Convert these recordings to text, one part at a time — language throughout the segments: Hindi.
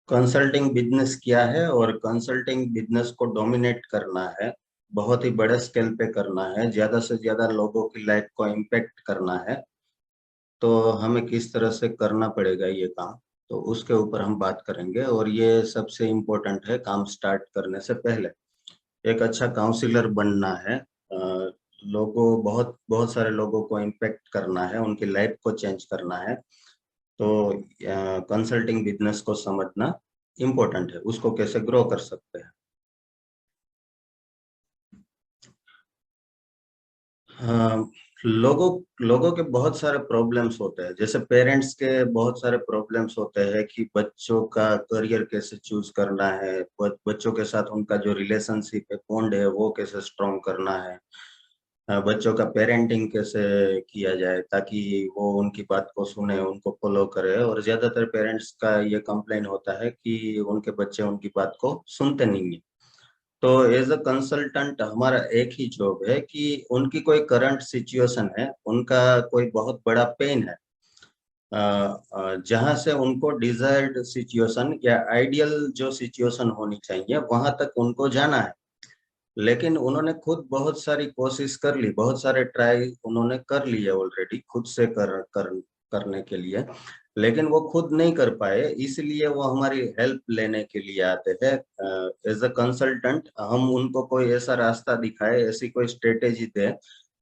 कंसल्टिंग बिजनेस क्या है और कंसल्टिंग बिजनेस को डोमिनेट करना है, बहुत ही बड़े स्केल पे करना है, ज्यादा से ज्यादा लोगों की लाइफ को इम्पेक्ट करना है। तो हमें किस तरह से करना पड़ेगा ये काम, तो उसके ऊपर हम बात करेंगे। और ये सबसे इम्पोर्टेंट है, काम स्टार्ट करने से पहले एक अच्छा काउंसलर बनना है। लोगों बहुत बहुत सारे लोगों को इम्पेक्ट करना है, उनकी लाइफ को चेंज करना है। तो कंसल्टिंग बिजनेस को समझना इम्पोर्टेंट है, उसको कैसे ग्रो कर सकते हैं। हाँ, लोगों लोगों के बहुत सारे प्रॉब्लम्स होते हैं, जैसे पेरेंट्स के बहुत सारे प्रॉब्लम्स होते हैं कि बच्चों का करियर कैसे चूज करना है, बच्चों के साथ उनका जो रिलेशनशिप है, बॉन्ड है, वो कैसे स्ट्रॉन्ग करना है। बच्चों का पेरेंटिंग कैसे किया जाए ताकि वो उनकी बात को सुने, उनको फॉलो करे। और ज्यादातर पेरेंट्स का ये कंप्लेन होता है कि उनके बच्चे उनकी बात को सुनते नहीं है। तो एज अ कंसल्टेंट हमारा एक ही जॉब है कि उनकी कोई करंट सिचुएशन है, उनका कोई बहुत बड़ा पेन है, जहां से उनको डिजायर्ड सिचुएशन या आइडियल जो सिचुएशन होनी चाहिए वहां तक उनको जाना है। लेकिन उन्होंने खुद बहुत सारी कोशिश कर ली, बहुत सारे ट्राई उन्होंने कर लिए ऑलरेडी खुद से करने के लिए, लेकिन वो खुद नहीं कर पाए, इसलिए वो हमारी हेल्प लेने के लिए आते हैं। एज अ कंसल्टेंट हम उनको कोई ऐसा रास्ता दिखाए, ऐसी कोई स्ट्रेटेजी दे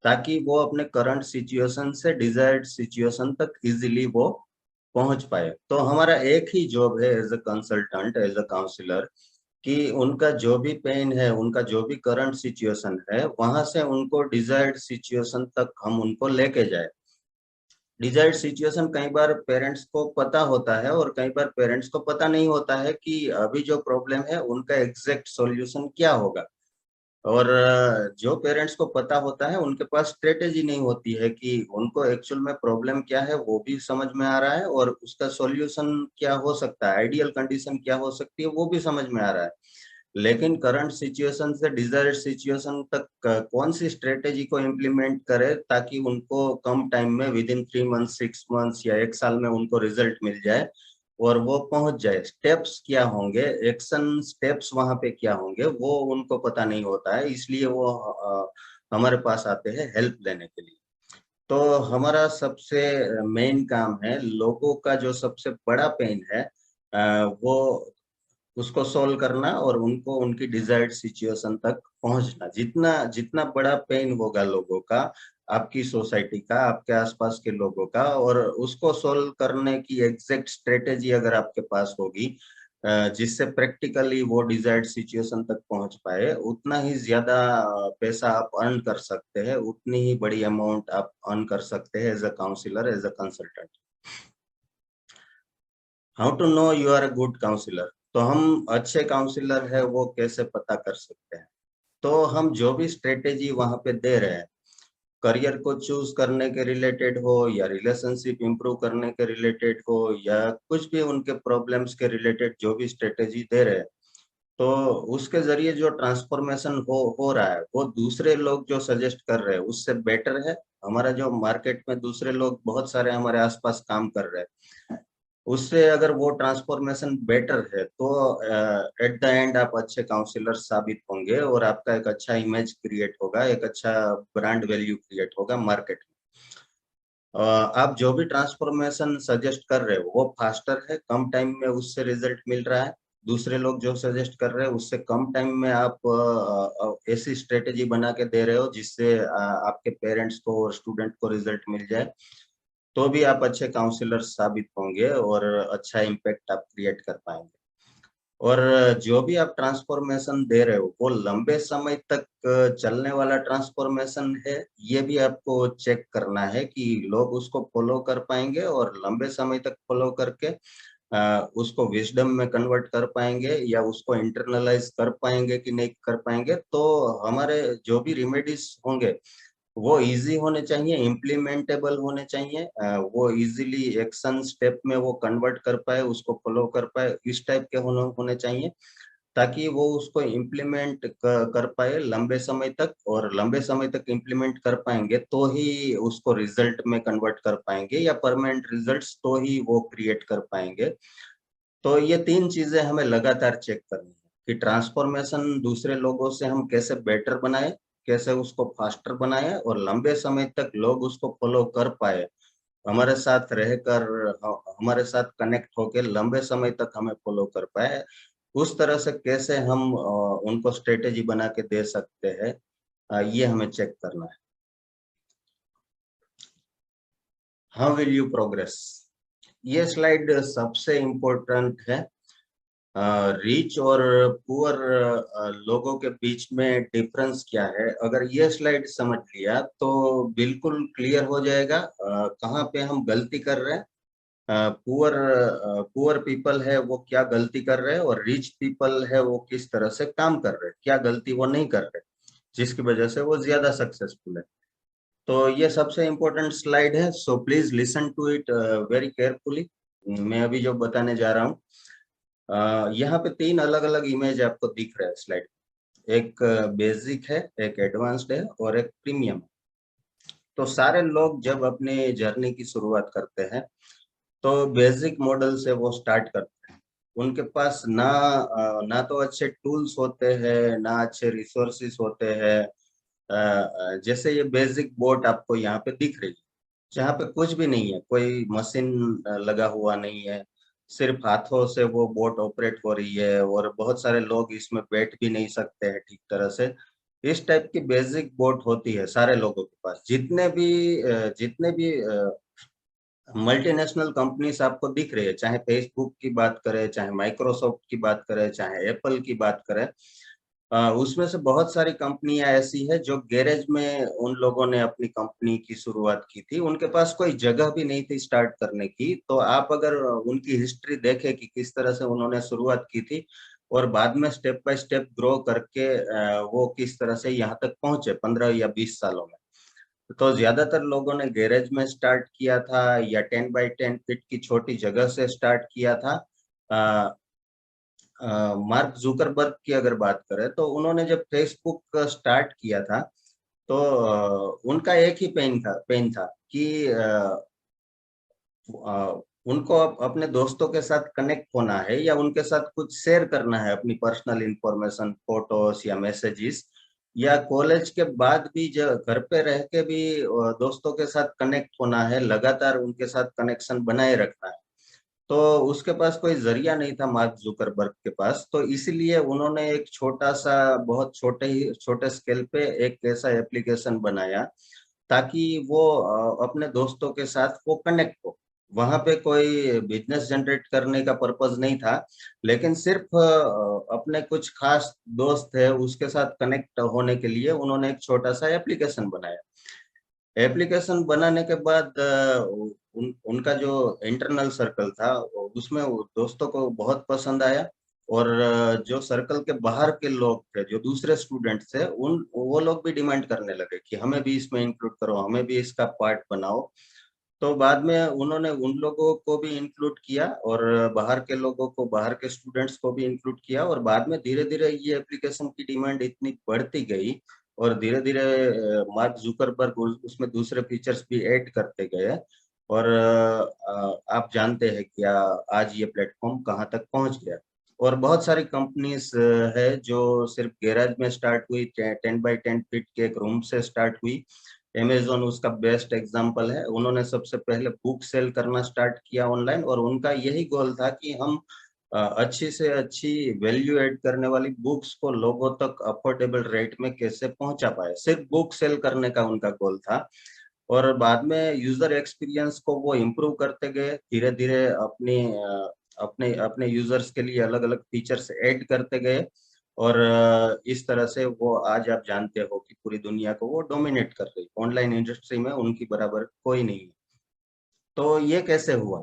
ताकि वो अपने करंट सिचुएशन से डिजायर्ड सिचुएशन तक इजीली वो पहुंच पाए। तो हमारा एक ही जॉब है as a consultant, as a counsellor, कि उनका जो भी पेन है, उनका जो भी करंट सिचुएशन है, वहां से उनको डिजायर्ड सिचुएशन तक हम उनको लेके जाए। डिजायर्ड सिचुएशन कई बार पेरेंट्स को पता होता है और कई बार पेरेंट्स को पता नहीं होता है कि अभी जो प्रॉब्लम है उनका एग्जैक्ट सॉल्यूशन क्या होगा। और जो पेरेंट्स को पता होता है उनके पास स्ट्रेटेजी नहीं होती है कि उनको एक्चुअल में प्रॉब्लम क्या है वो भी समझ में आ रहा है और उसका सॉल्यूशन क्या हो सकता है, आइडियल कंडीशन क्या हो सकती है वो भी समझ में आ रहा है। लेकिन करंट सिचुएशन से डिजायर्ड सिचुएशन तक कौन सी स्ट्रेटेजी को इम्प्लीमेंट करे ताकि उनको कम टाइम में, विद इन 3 मंथ, 6 मंथ्स या 1 साल में उनको रिजल्ट मिल जाए और वो पहुंच जाए। स्टेप्स क्या होंगे, एक्शन स्टेप्स वहां पे क्या होंगे, वो उनको पता नहीं होता है, इसलिए वो हमारे पास आते हैं हेल्प लेने के लिए। तो हमारा सबसे मेन काम है लोगों का जो सबसे बड़ा पेन है, वो उसको सोल्व करना और उनको उनकी डिजायर्ड सिचुएशन तक पहुंचना। जितना जितना बड़ा पेन होगा लोगों का, आपकी सोसाइटी का, आपके आसपास के लोगों का, और उसको सोल्व करने की एग्जैक्ट स्ट्रेटेजी अगर आपके पास होगी, जिससे प्रैक्टिकली वो डिजायर्ड सिचुएशन तक पहुंच पाए, उतना ही ज्यादा पैसा आप अर्न कर सकते हैं, उतनी ही बड़ी अमाउंट आप अर्न कर सकते हैं as a counsellor, as a consultant. How to know you are a good counsellor, तो हम अच्छे काउंसलर है वो कैसे पता कर सकते हैं। तो हम जो भी स्ट्रेटेजी वहां पे दे रहे हैं, करियर को चूज करने के रिलेटेड हो या रिलेशनशिप इंप्रूव करने के रिलेटेड हो या कुछ भी उनके प्रॉब्लम्स के रिलेटेड जो भी स्ट्रेटेजी दे रहे हैं, तो उसके जरिए जो ट्रांसफॉर्मेशन हो रहा है वो दूसरे लोग जो सजेस्ट कर रहे हैं उससे बेटर है। हमारा जो मार्केट में दूसरे लोग बहुत सारे हमारे आसपास काम कर रहे हैं, उससे अगर वो ट्रांसफॉर्मेशन बेटर है तो एट द एंड आप अच्छे काउंसलर साबित होंगे और आपका एक अच्छा इमेज क्रिएट होगा, एक अच्छा ब्रांड वैल्यू क्रिएट होगा मार्केट में। आप जो भी ट्रांसफॉर्मेशन सजेस्ट कर रहे हो वो फास्टर है, कम टाइम में उससे रिजल्ट मिल रहा है। दूसरे लोग जो सजेस्ट कर रहे हैं उससे कम टाइम में आप ऐसी स्ट्रेटेजी बना के दे रहे हो जिससे आपके पेरेंट्स को और स्टूडेंट को रिजल्ट मिल जाए। तो भी आप अच्छे काउंसलर साबित होंगे और अच्छा इम्पैक्ट आप क्रिएट कर पाएंगे। और जो भी आप ट्रांसफॉर्मेशन दे रहे हो वो लंबे समय तक चलने वाला ट्रांसफॉर्मेशन है, ये भी आपको चेक करना है कि लोग उसको फॉलो कर पाएंगे और लंबे समय तक फॉलो करके उसको विजडम में कन्वर्ट कर पाएंगे या उसको इंटरनलाइज कर पाएंगे कि नहीं कर पाएंगे। तो हमारे जो भी रिमेडीज होंगे वो इजी होने चाहिए, इम्प्लीमेंटेबल होने चाहिए, वो इजीली एक्शन स्टेप में वो कन्वर्ट कर पाए, उसको फॉलो कर पाए, इस टाइप के होने चाहिए ताकि वो उसको इम्प्लीमेंट कर पाए लंबे समय तक। और लंबे समय तक इम्प्लीमेंट कर पाएंगे तो ही उसको रिजल्ट में कन्वर्ट कर पाएंगे या परमानेंट रिजल्ट्स तो ही वो क्रिएट कर पाएंगे। तो ये 3 चीजें हमें लगातार चेक करनी है कि ट्रांसफॉर्मेशन दूसरे लोगों से हम कैसे बेटर बनाए, कैसे उसको फास्टर बनाए और लंबे समय तक लोग उसको फॉलो कर पाए, हमारे साथ रहकर, हमारे साथ कनेक्ट होकर लंबे समय तक हमें फॉलो कर पाए, उस तरह से कैसे हम उनको स्ट्रेटेजी बना के दे सकते हैं, ये हमें चेक करना है। हाउ विल यू प्रोग्रेस, ये स्लाइड सबसे इम्पोर्टेंट है। रिच और पुअर लोगों के बीच में डिफरेंस क्या है, अगर ये स्लाइड समझ लिया तो बिल्कुल क्लियर हो जाएगा कहाँ पे हम गलती कर रहे हैं। पुअर पुअर पीपल है वो क्या गलती कर रहे हैं और रिच पीपल है वो किस तरह से काम कर रहे हैं, क्या गलती वो नहीं कर रहे जिसकी वजह से वो ज्यादा सक्सेसफुल है। तो ये सबसे इम्पोर्टेंट स्लाइड है, so please listen to it very carefully. मैं अभी जो बताने जा रहा हूँ, यहाँ पे 3 अलग अलग इमेज आपको दिख रहा है स्लाइड। एक बेसिक है, एक एडवांस्ड है और एक प्रीमियम। तो सारे लोग जब अपने जर्नी की शुरुआत करते हैं तो बेसिक मॉडल से वो स्टार्ट करते हैं। उनके पास ना तो अच्छे टूल्स होते हैं, ना अच्छे रिसोर्सेस होते हैं। जैसे ये बेसिक बोट आपको यहाँ पे दिख रही है, जहाँ पे कुछ भी नहीं है, कोई मशीन लगा हुआ नहीं है, सिर्फ हाथों से वो बोट ऑपरेट हो रही है और बहुत सारे लोग इसमें बैठ भी नहीं सकते हैं ठीक तरह से। इस टाइप की बेसिक बोट होती है सारे लोगों के पास। जितने भी मल्टीनेशनल कंपनीज आपको दिख रही है, चाहे फेसबुक की बात करें, चाहे माइक्रोसॉफ्ट की बात करें, चाहे एप्पल की बात करें, उसमें से बहुत सारी कंपनियां ऐसी है जो गैरेज में उन लोगों ने अपनी कंपनी की शुरुआत की थी। उनके पास कोई जगह भी नहीं थी स्टार्ट करने की। तो आप अगर उनकी हिस्ट्री देखें कि किस तरह से उन्होंने शुरुआत की थी और बाद में स्टेप बाय स्टेप ग्रो करके वो किस तरह से यहाँ तक पहुंचे 15 या 20 सालों में। तो ज्यादातर लोगों ने गैरेज में स्टार्ट किया था या 10 बाय 10 फीट की छोटी जगह से स्टार्ट किया था। मार्क जुकरबर्ग की अगर बात करें तो उन्होंने जब फेसबुक स्टार्ट किया था तो उनका एक ही पेन था कि उनको अपने दोस्तों के साथ कनेक्ट होना है या उनके साथ कुछ शेयर करना है, अपनी पर्सनल इंफॉर्मेशन, फोटोज या मैसेजेस, या कॉलेज के बाद भी जो घर पे रह के भी दोस्तों के साथ कनेक्ट होना है, लगातार उनके साथ कनेक्शन बनाए रखना है। तो उसके पास कोई जरिया नहीं था मार्क जुकरबर्ग के पास, तो इसीलिए उन्होंने एक छोटा सा, बहुत छोटे स्केल पे एक ऐसा एप्लीकेशन बनाया ताकि वो अपने दोस्तों के साथ वो कनेक्ट हो। वहां पे कोई बिजनेस जनरेट करने का पर्पस नहीं था, लेकिन सिर्फ अपने कुछ खास दोस्त है उसके साथ कनेक्ट होने के लिए उन्होंने एक छोटा सा एप्लीकेशन बनाया। एप्लीकेशन बनाने के बाद उनका जो इंटरनल सर्कल था उसमें वो दोस्तों को बहुत पसंद आया। और जो सर्कल के बाहर के लोग थे, जो दूसरे स्टूडेंट थे, उन वो लोग भी डिमांड करने लगे कि हमें भी इसमें इंक्लूड करो, हमें भी इसका पार्ट बनाओ। तो बाद में उन्होंने उन लोगों को भी इंक्लूड किया और बाहर के लोगों को, बाहर के स्टूडेंट्स को भी इंक्लूड किया। और बाद में धीरे धीरे ये एप्लीकेशन की डिमांड इतनी बढ़ती गई और धीरे धीरे मार्क जुकरबर्ग उसमें दूसरे फीचर्स भी ऐड करते गए। और आप जानते हैं कि आज ये प्लेटफॉर्म कहाँ तक पहुंच गया। और बहुत सारी कंपनीज है जो सिर्फ गैराज में स्टार्ट हुई, 10 बाय 10 फीट के एक रूम से स्टार्ट हुई। अमेजोन उसका बेस्ट एग्जांपल है। उन्होंने सबसे पहले बुक सेल करना स्टार्ट किया ऑनलाइन और उनका यही गोल था कि हम अच्छी से अच्छी वैल्यू ऐड करने वाली बुक्स को लोगों तक अफोर्डेबल रेट में कैसे पहुंचा पाए, सिर्फ बुक सेल करने का उनका गोल था। और बाद में यूजर एक्सपीरियंस को वो इम्प्रूव करते गए, धीरे धीरे अपने अपने यूजर्स के लिए अलग अलग फीचर्स ऐड करते गए। और इस तरह से वो आज आप जानते हो कि पूरी दुनिया को वो डोमिनेट कर रही, ऑनलाइन इंडस्ट्री में उनकी बराबर कोई नहीं है। तो ये कैसे हुआ?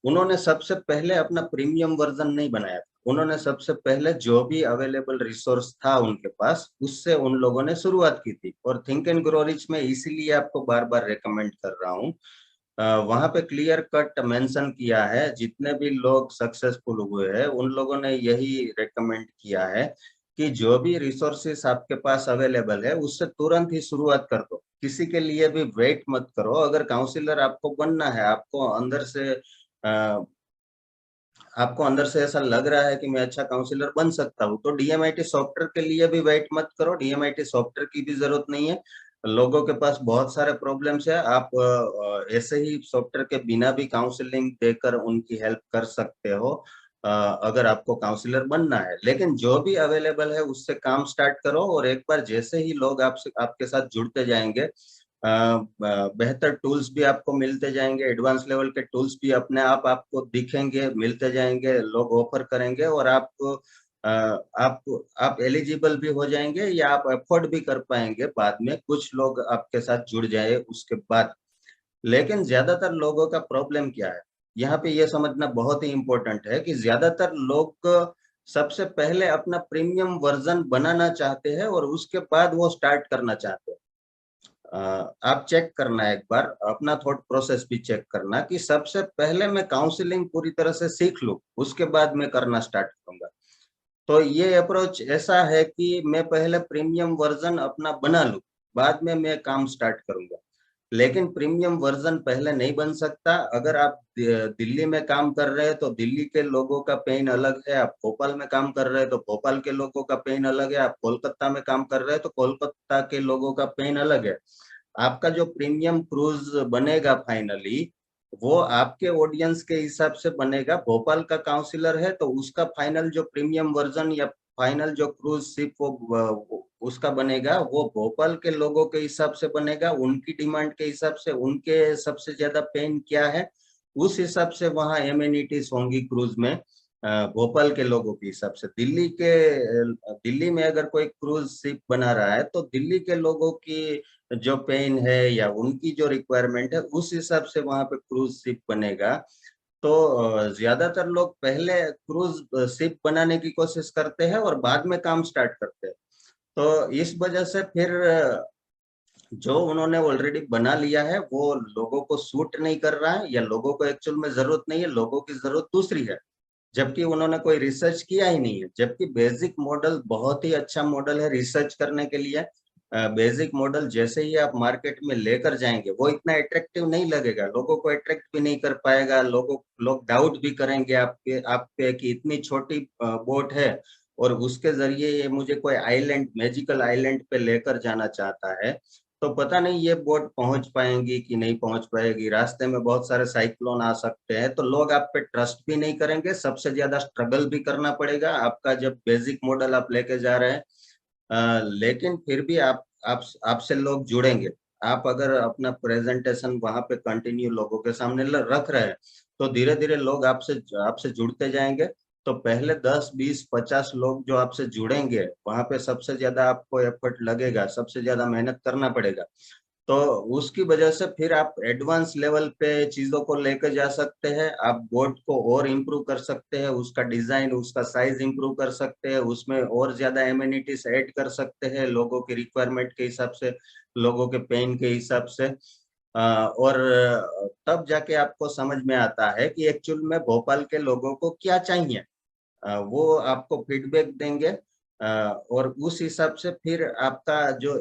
उन्होंने सबसे पहले अपना प्रीमियम वर्जन नहीं बनाया था। उन्होंने सबसे पहले जो भी अवेलेबल रिसोर्स था उनके पास, उससे उन लोगों ने शुरुआत की थी। और थिंक एंड ग्रो रिच में इसीलिए आपको बार बार रेकमेंड कर रहा हूँ, वहां पे क्लियर कट मेंशन किया है, जितने भी लोग सक्सेसफुल हुए हैं उन लोगों ने यही रेकमेंड किया है कि जो भी रिसोर्सेस आपके पास अवेलेबल है उससे तुरंत ही शुरुआत कर दो, किसी के लिए भी वेट मत करो। अगर काउंसलर आपको बनना है, आपको अंदर से आपको अंदर से ऐसा लग रहा है कि मैं अच्छा काउंसलर बन सकता हूँ, तो डीएमआईटी सॉफ्टवेयर के लिए भी वेट मत करो, डीएमआईटी सॉफ्टवेयर की भी जरूरत नहीं है। लोगों के पास बहुत सारे प्रॉब्लम्स है, आप ऐसे ही सॉफ्टवेयर के बिना भी काउंसलिंग देकर उनकी हेल्प कर सकते हो, अगर आपको काउंसलर बनना है। लेकिन जो भी अवेलेबल है उससे काम स्टार्ट करो, और एक बार जैसे ही लोग आपसे आपके साथ जुड़ते जाएंगे, बेहतर टूल्स भी आपको मिलते जाएंगे, एडवांस लेवल के टूल्स भी अपने आप आपको दिखेंगे, मिलते जाएंगे, लोग ऑफर करेंगे, और आपको आप एलिजिबल भी हो जाएंगे, या आप अफोर्ड भी कर पाएंगे बाद में, कुछ लोग आपके साथ जुड़ जाए उसके बाद। लेकिन ज्यादातर लोगों का प्रॉब्लम क्या है, यहाँ पे ये समझना बहुत ही इंपॉर्टेंट है कि ज्यादातर लोग सबसे पहले अपना प्रीमियम वर्जन बनाना चाहते हैं और उसके बाद वो स्टार्ट करना चाहते हैं। आप चेक करना, एक बार अपना थॉट प्रोसेस भी चेक करना कि सबसे पहले मैं काउंसलिंग पूरी तरह से सीख लूं, उसके बाद मैं करना स्टार्ट करूंगा। तो ये अप्रोच ऐसा है कि मैं पहले प्रीमियम वर्जन अपना बना लूं, बाद में मैं काम स्टार्ट करूंगा। लेकिन प्रीमियम वर्जन पहले नहीं बन सकता। अगर आप दिल्ली में काम कर रहे हैं तो दिल्ली के लोगों का पेन अलग है, आप भोपाल में काम कर रहे हैं तो भोपाल के लोगों का पेन अलग है, आप कोलकाता में काम कर रहे हैं तो कोलकाता के लोगों का पेन अलग है। आपका जो प्रीमियम क्रूज बनेगा फाइनली, वो आपके ऑडियंस के हिसाब से बनेगा। भोपाल का काउंसलर है तो उसका फाइनल जो प्रीमियम वर्जन या फाइनल जो क्रूज शिप उसका बनेगा, वो भोपाल के लोगों के हिसाब से बनेगा, उनकी डिमांड के हिसाब से, उनके सबसे ज्यादा पेन क्या है, उस हिसाब से वहाँ एमेनिटीज होंगी क्रूज में। भोपाल के लोगों के हिसाब से दिल्ली में अगर कोई क्रूज शिप बना रहा है तो दिल्ली के लोगों की जो पेन है या उनकी जो रिक्वायरमेंट है उस हिसाब से वहां पे क्रूज शिप बनेगा। तो ज्यादातर लोग पहले क्रूज शिप बनाने की कोशिश करते हैं और बाद में काम स्टार्ट करते हैं। तो इस वजह से फिर जो उन्होंने ऑलरेडी बना लिया है वो लोगों को सूट नहीं कर रहा है, या लोगों को एक्चुअल में जरूरत नहीं है, लोगों की जरूरत दूसरी है, जबकि उन्होंने कोई रिसर्च किया ही नहीं है। जबकि बेसिक मॉडल बहुत ही अच्छा मॉडल है रिसर्च करने के लिए। बेसिक मॉडल जैसे ही आप मार्केट में लेकर जाएंगे वो इतना अट्रैक्टिव नहीं लगेगा, लोगों को अट्रैक्ट भी नहीं कर पाएगा, लोग डाउट भी करेंगे आप पे कि इतनी छोटी बोट है और उसके जरिए ये मुझे कोई आइलैंड, मैजिकल आइलैंड पे लेकर जाना चाहता है, तो पता नहीं ये बोट पहुंच पाएंगी कि नहीं पहुंच पाएगी, रास्ते में बहुत सारे साइक्लोन आ सकते हैं, तो लोग आप पे ट्रस्ट भी नहीं करेंगे, सबसे ज्यादा स्ट्रगल भी करना पड़ेगा आपका जब बेसिक मॉडल आप लेके जा रहे हैं। लेकिन फिर भी आप आपसे लोग जुड़ेंगे। आप अगर अपना प्रेजेंटेशन वहां पे कंटिन्यू लोगों के सामने रख रहे हैं तो धीरे धीरे लोग आपसे आपसे जुड़ते जाएंगे। तो पहले 10 20 50 लोग जो आपसे जुड़ेंगे, वहां पे सबसे ज्यादा आपको एफर्ट लगेगा, सबसे ज्यादा मेहनत करना पड़ेगा। तो उसकी वजह से फिर आप एडवांस लेवल पे चीजों को लेकर जा सकते हैं, आप बोर्ड को और इम्प्रूव कर सकते हैं, उसका डिजाइन, उसका साइज इम्प्रूव कर सकते हैं, उसमें और ज्यादा एमिनिटीज ऐड कर सकते हैं लोगों की रिक्वायरमेंट के हिसाब से, लोगों के पेन के हिसाब से। और तब जाके आपको समझ में आता है कि एक्चुअल में भोपाल के लोगों को क्या चाहिए। वो आपको फीडबैक देंगे, और उस हिसाब से फिर आपका जो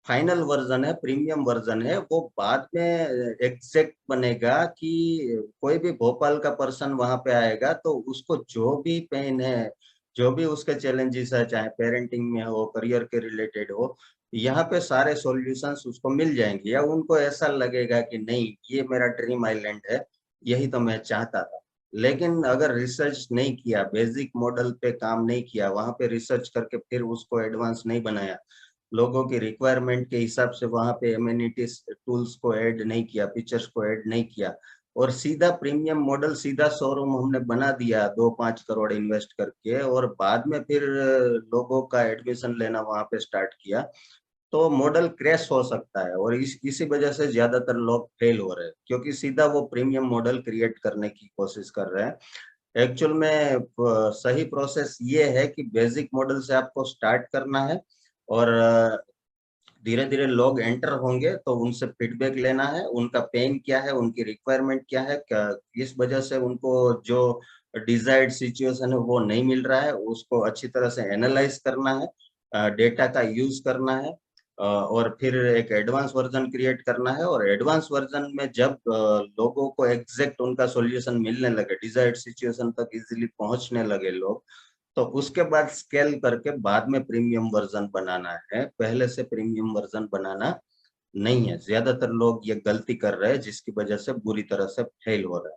फाइनल वर्जन है, प्रीमियम वर्जन है, वो बाद में एग्जैक्ट बनेगा कि कोई भी भोपाल का पर्सन वहां पे आएगा तो उसको जो भी पेन है, जो भी उसके चैलेंजेस है, चाहे पेरेंटिंग में हो, करियर के रिलेटेड हो, यहाँ पे सारे सॉल्यूशंस उसको मिल जाएंगे, या उनको ऐसा लगेगा कि नहीं ये मेरा ड्रीम आइलैंड है, यही तो मैं चाहता था। लेकिन अगर रिसर्च नहीं किया, बेसिक मॉडल पे काम नहीं किया, वहां पे रिसर्च करके फिर उसको एडवांस नहीं बनाया, लोगों की रिक्वायरमेंट के हिसाब से वहां पे एमिनिटीज टूल्स को ऐड नहीं किया, फीचर्स को ऐड नहीं किया, और सीधा प्रीमियम मॉडल, सीधा शोरूम हमने बना दिया 2 5 करोड़ इन्वेस्ट करके, और बाद में फिर लोगों का एडमिशन लेना वहां पे स्टार्ट किया, तो मॉडल क्रैश हो सकता है। और इसी वजह से ज्यादातर लोग फेल हो रहे हैं, क्योंकि सीधा वो प्रीमियम मॉडल क्रिएट करने की कोशिश कर रहे हैं। एक्चुअल में सही प्रोसेस ये है कि बेसिक मॉडल से आपको स्टार्ट करना है, और धीरे धीरे लोग एंटर होंगे तो उनसे फीडबैक लेना है, उनका पेन क्या है, उनकी रिक्वायरमेंट क्या है, क्या किस वजह से उनको जो डिजायर्ड सिचुएशन है वो नहीं मिल रहा है, उसको अच्छी तरह से एनालाइज करना है, डेटा का यूज करना है, और फिर एक एडवांस वर्जन क्रिएट करना है, और एडवांस वर्जन में जब लोगों को एग्जैक्ट उनका सॉल्यूशन मिलने लगे, डिजायर्ड सिचुएशन तक इजीली पहुंचने लगे लोग, तो उसके बाद स्केल करके बाद में प्रीमियम वर्जन बनाना है। पहले से प्रीमियम वर्जन बनाना नहीं है। ज्यादातर लोग ये गलती कर रहे हैं, जिसकी वजह से बुरी तरह से फेल हो रहा है।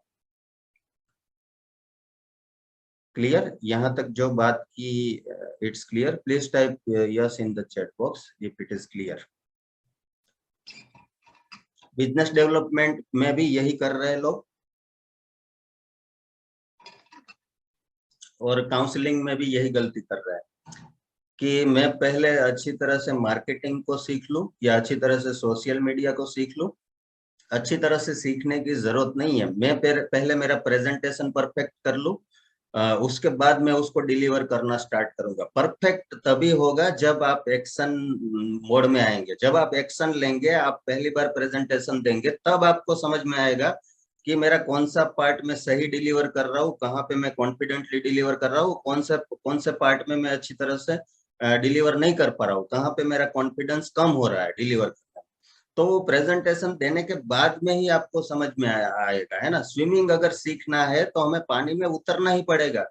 क्लियर? यहाँ तक जो बात की, it's clear? Please type yes in the chat box if it is clear. Business development में भी यही कर रहे हैं लोग, और काउंसलिंग में भी यही गलती कर रहा है कि मैं पहले अच्छी तरह से मार्केटिंग को सीख लूं या अच्छी तरह से सोशल मीडिया को सीख लूं। अच्छी तरह से सीखने की जरूरत नहीं है। मैं पहले मेरा प्रेजेंटेशन परफेक्ट कर लूं, उसके बाद मैं उसको डिलीवर करना स्टार्ट करूंगा। परफेक्ट तभी होगा जब आप एक्शन मोड में आएंगे, जब आप एक्शन लेंगे, आप पहली बार प्रेजेंटेशन देंगे, तब आपको समझ में आएगा कि मेरा कौन सा पार्ट में सही डिलीवर कर रहा हूँ, कहाँ पे मैं कॉन्फिडेंटली डिलीवर कर रहा हूँ, कौन से पार्ट में मैं अच्छी तरह से डिलीवर नहीं कर पा रहा हूँ, कहाँ पे मेरा कॉन्फिडेंस कम हो रहा है डिलीवर करने में। तो वो प्रेजेंटेशन देने के बाद में ही आपको समझ में आएगा, है ना। स्विमिंग अगर सीखना है तो हमें पानी में उतरना ही पड़ेगा।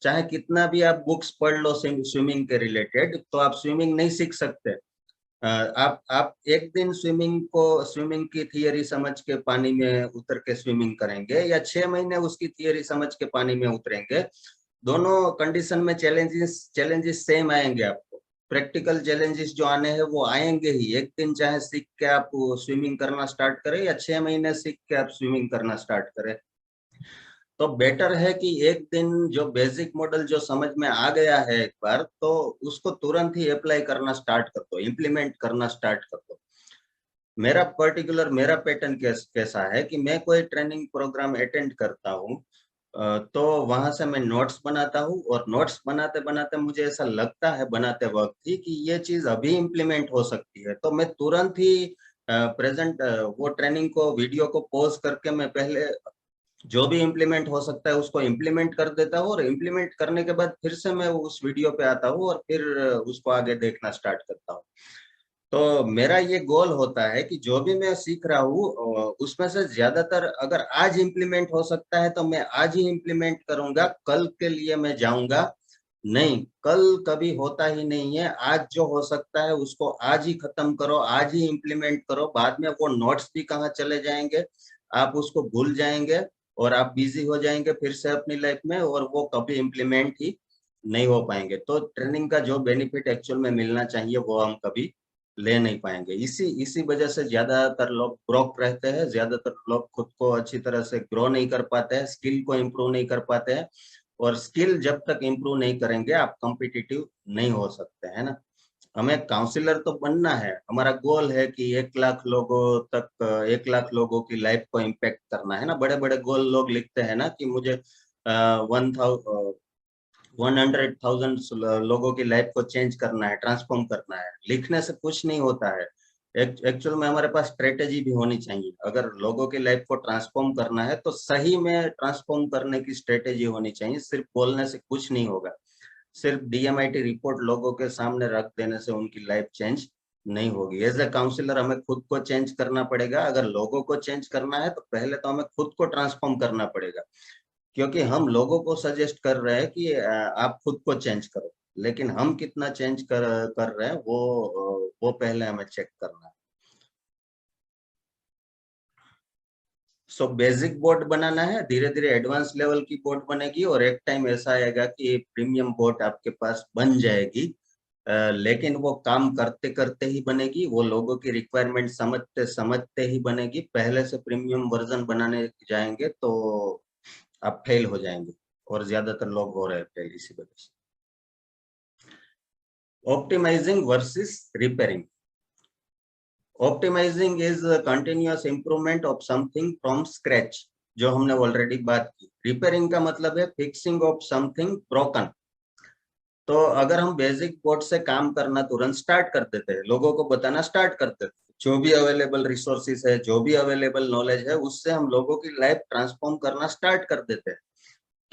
चाहे कितना भी आप बुक्स पढ़ लो स्विमिंग के रिलेटेड, तो आप स्विमिंग नहीं सीख सकते। आप एक दिन स्विमिंग की थियरी समझ के पानी में उतर के स्विमिंग करेंगे, या 6 महीने उसकी थियरी समझ के पानी में उतरेंगे, दोनों कंडीशन में चैलेंजेस सेम आएंगे आपको। प्रैक्टिकल चैलेंजेस जो आने हैं वो आएंगे ही। एक दिन चाहे सीख के आप स्विमिंग करना स्टार्ट करें, या 6 महीने सीख के आप स्विमिंग करना स्टार्ट करें, तो बेटर है कि एक दिन जो बेसिक मॉडल जो समझ में आ गया है एक बार, तो उसको तुरंत ही अप्लाई करना स्टार्ट कर दो, इम्प्लीमेंट करना स्टार्ट कर दो। मेरा पैटर्न कैसा है कि मैं कोई ट्रेनिंग प्रोग्राम अटेंड करता हूँ, तो वहां से मैं नोट्स बनाता हूँ, और नोट्स बनाते बनाते मुझे ऐसा लगता है बनाते वक्त ही कि ये चीज अभी इम्प्लीमेंट हो सकती है, तो मैं तुरंत ही प्रेजेंट वो ट्रेनिंग को, वीडियो को पॉज करके मैं पहले जो भी इम्प्लीमेंट हो सकता है उसको इम्प्लीमेंट कर देता हूँ, और इम्प्लीमेंट करने के बाद फिर से मैं उस वीडियो पे आता हूँ, और फिर उसको आगे देखना स्टार्ट करता हूँ। तो मेरा ये गोल होता है कि जो भी मैं सीख रहा हूँ उसमें से ज्यादातर अगर आज इम्प्लीमेंट हो सकता है तो मैं आज ही इम्प्लीमेंट करूंगा, कल के लिए मैं जाऊंगा नहीं। कल कभी होता ही नहीं है। आज जो हो सकता है उसको आज ही खत्म करो, आज ही इम्प्लीमेंट करो। बाद में वो नोट्स भी कहाँ चले जाएंगे, आप उसको भूल जाएंगे, और आप बिजी हो जाएंगे फिर से अपनी लाइफ में, और वो कभी इम्प्लीमेंट ही नहीं हो पाएंगे। तो ट्रेनिंग का जो बेनिफिट एक्चुअल में मिलना चाहिए वो हम कभी ले नहीं पाएंगे। इसी इसी वजह से ज्यादातर लोग ब्रोक रहते हैं, ज्यादातर लोग खुद को अच्छी तरह से ग्रो नहीं कर पाते हैं, स्किल को इम्प्रूव नहीं कर पाते हैं। और स्किल जब तक इम्प्रूव नहीं करेंगे आप कॉम्पिटिटिव नहीं हो सकते, है ना। हमें काउंसलर तो बनना है, हमारा गोल है कि 1 लाख लोगों तक, 1 लाख लोगों की लाइफ को इम्पेक्ट करना है ना। बड़े बड़े गोल लोग लिखते हैं ना कि मुझे 100,000 लोगों की लाइफ को चेंज करना है, ट्रांसफॉर्म करना है। लिखने से कुछ नहीं होता है। एक्चुअल में हमारे पास स्ट्रेटेजी भी होनी चाहिए। अगर लोगों की लाइफ को ट्रांसफॉर्म करना है तो सही में ट्रांसफॉर्म करने की स्ट्रेटेजी होनी चाहिए। सिर्फ बोलने से कुछ नहीं होगा। सिर्फ डीएमआईटी रिपोर्ट लोगों के सामने रख देने से उनकी लाइफ चेंज नहीं होगी। एज ए काउंसलर हमें खुद को चेंज करना पड़ेगा। अगर लोगों को चेंज करना है तो पहले तो हमें खुद को ट्रांसफॉर्म करना पड़ेगा, क्योंकि हम लोगों को सजेस्ट कर रहे हैं कि आप खुद को चेंज करो, लेकिन हम कितना चेंज कर रहे हैं वो पहले हमें चेक करना है। सो बेसिक बोट बनाना है, धीरे धीरे एडवांस लेवल की बोट बनेगी, और एक टाइम ऐसा आएगा कि प्रीमियम बोट आपके पास बन जाएगी। लेकिन वो काम करते करते ही बनेगी, वो लोगों की रिक्वायरमेंट समझते समझते ही बनेगी। पहले से प्रीमियम वर्जन बनाने जाएंगे तो आप फेल हो जाएंगे, और ज्यादातर लोग हो रहे हैं फेल इसी वजह से। Optimising versus repairing. Optimising is continuous improvement of something from scratch, जो हमने ऑलरेडी बात की। रिपेयरिंग का मतलब है फिक्सिंग ऑफ समथिंग ब्रोकन। तो अगर हम बेसिक बोर्ड से काम करना तुरंत स्टार्ट कर देते हैं, लोगों को बताना स्टार्ट कर देते हैं, जो भी अवेलेबल रिसोर्सेज है, जो भी अवेलेबल नॉलेज है, उससे हम लोगों की लाइफ ट्रांसफॉर्म करना स्टार्ट कर देते हैं,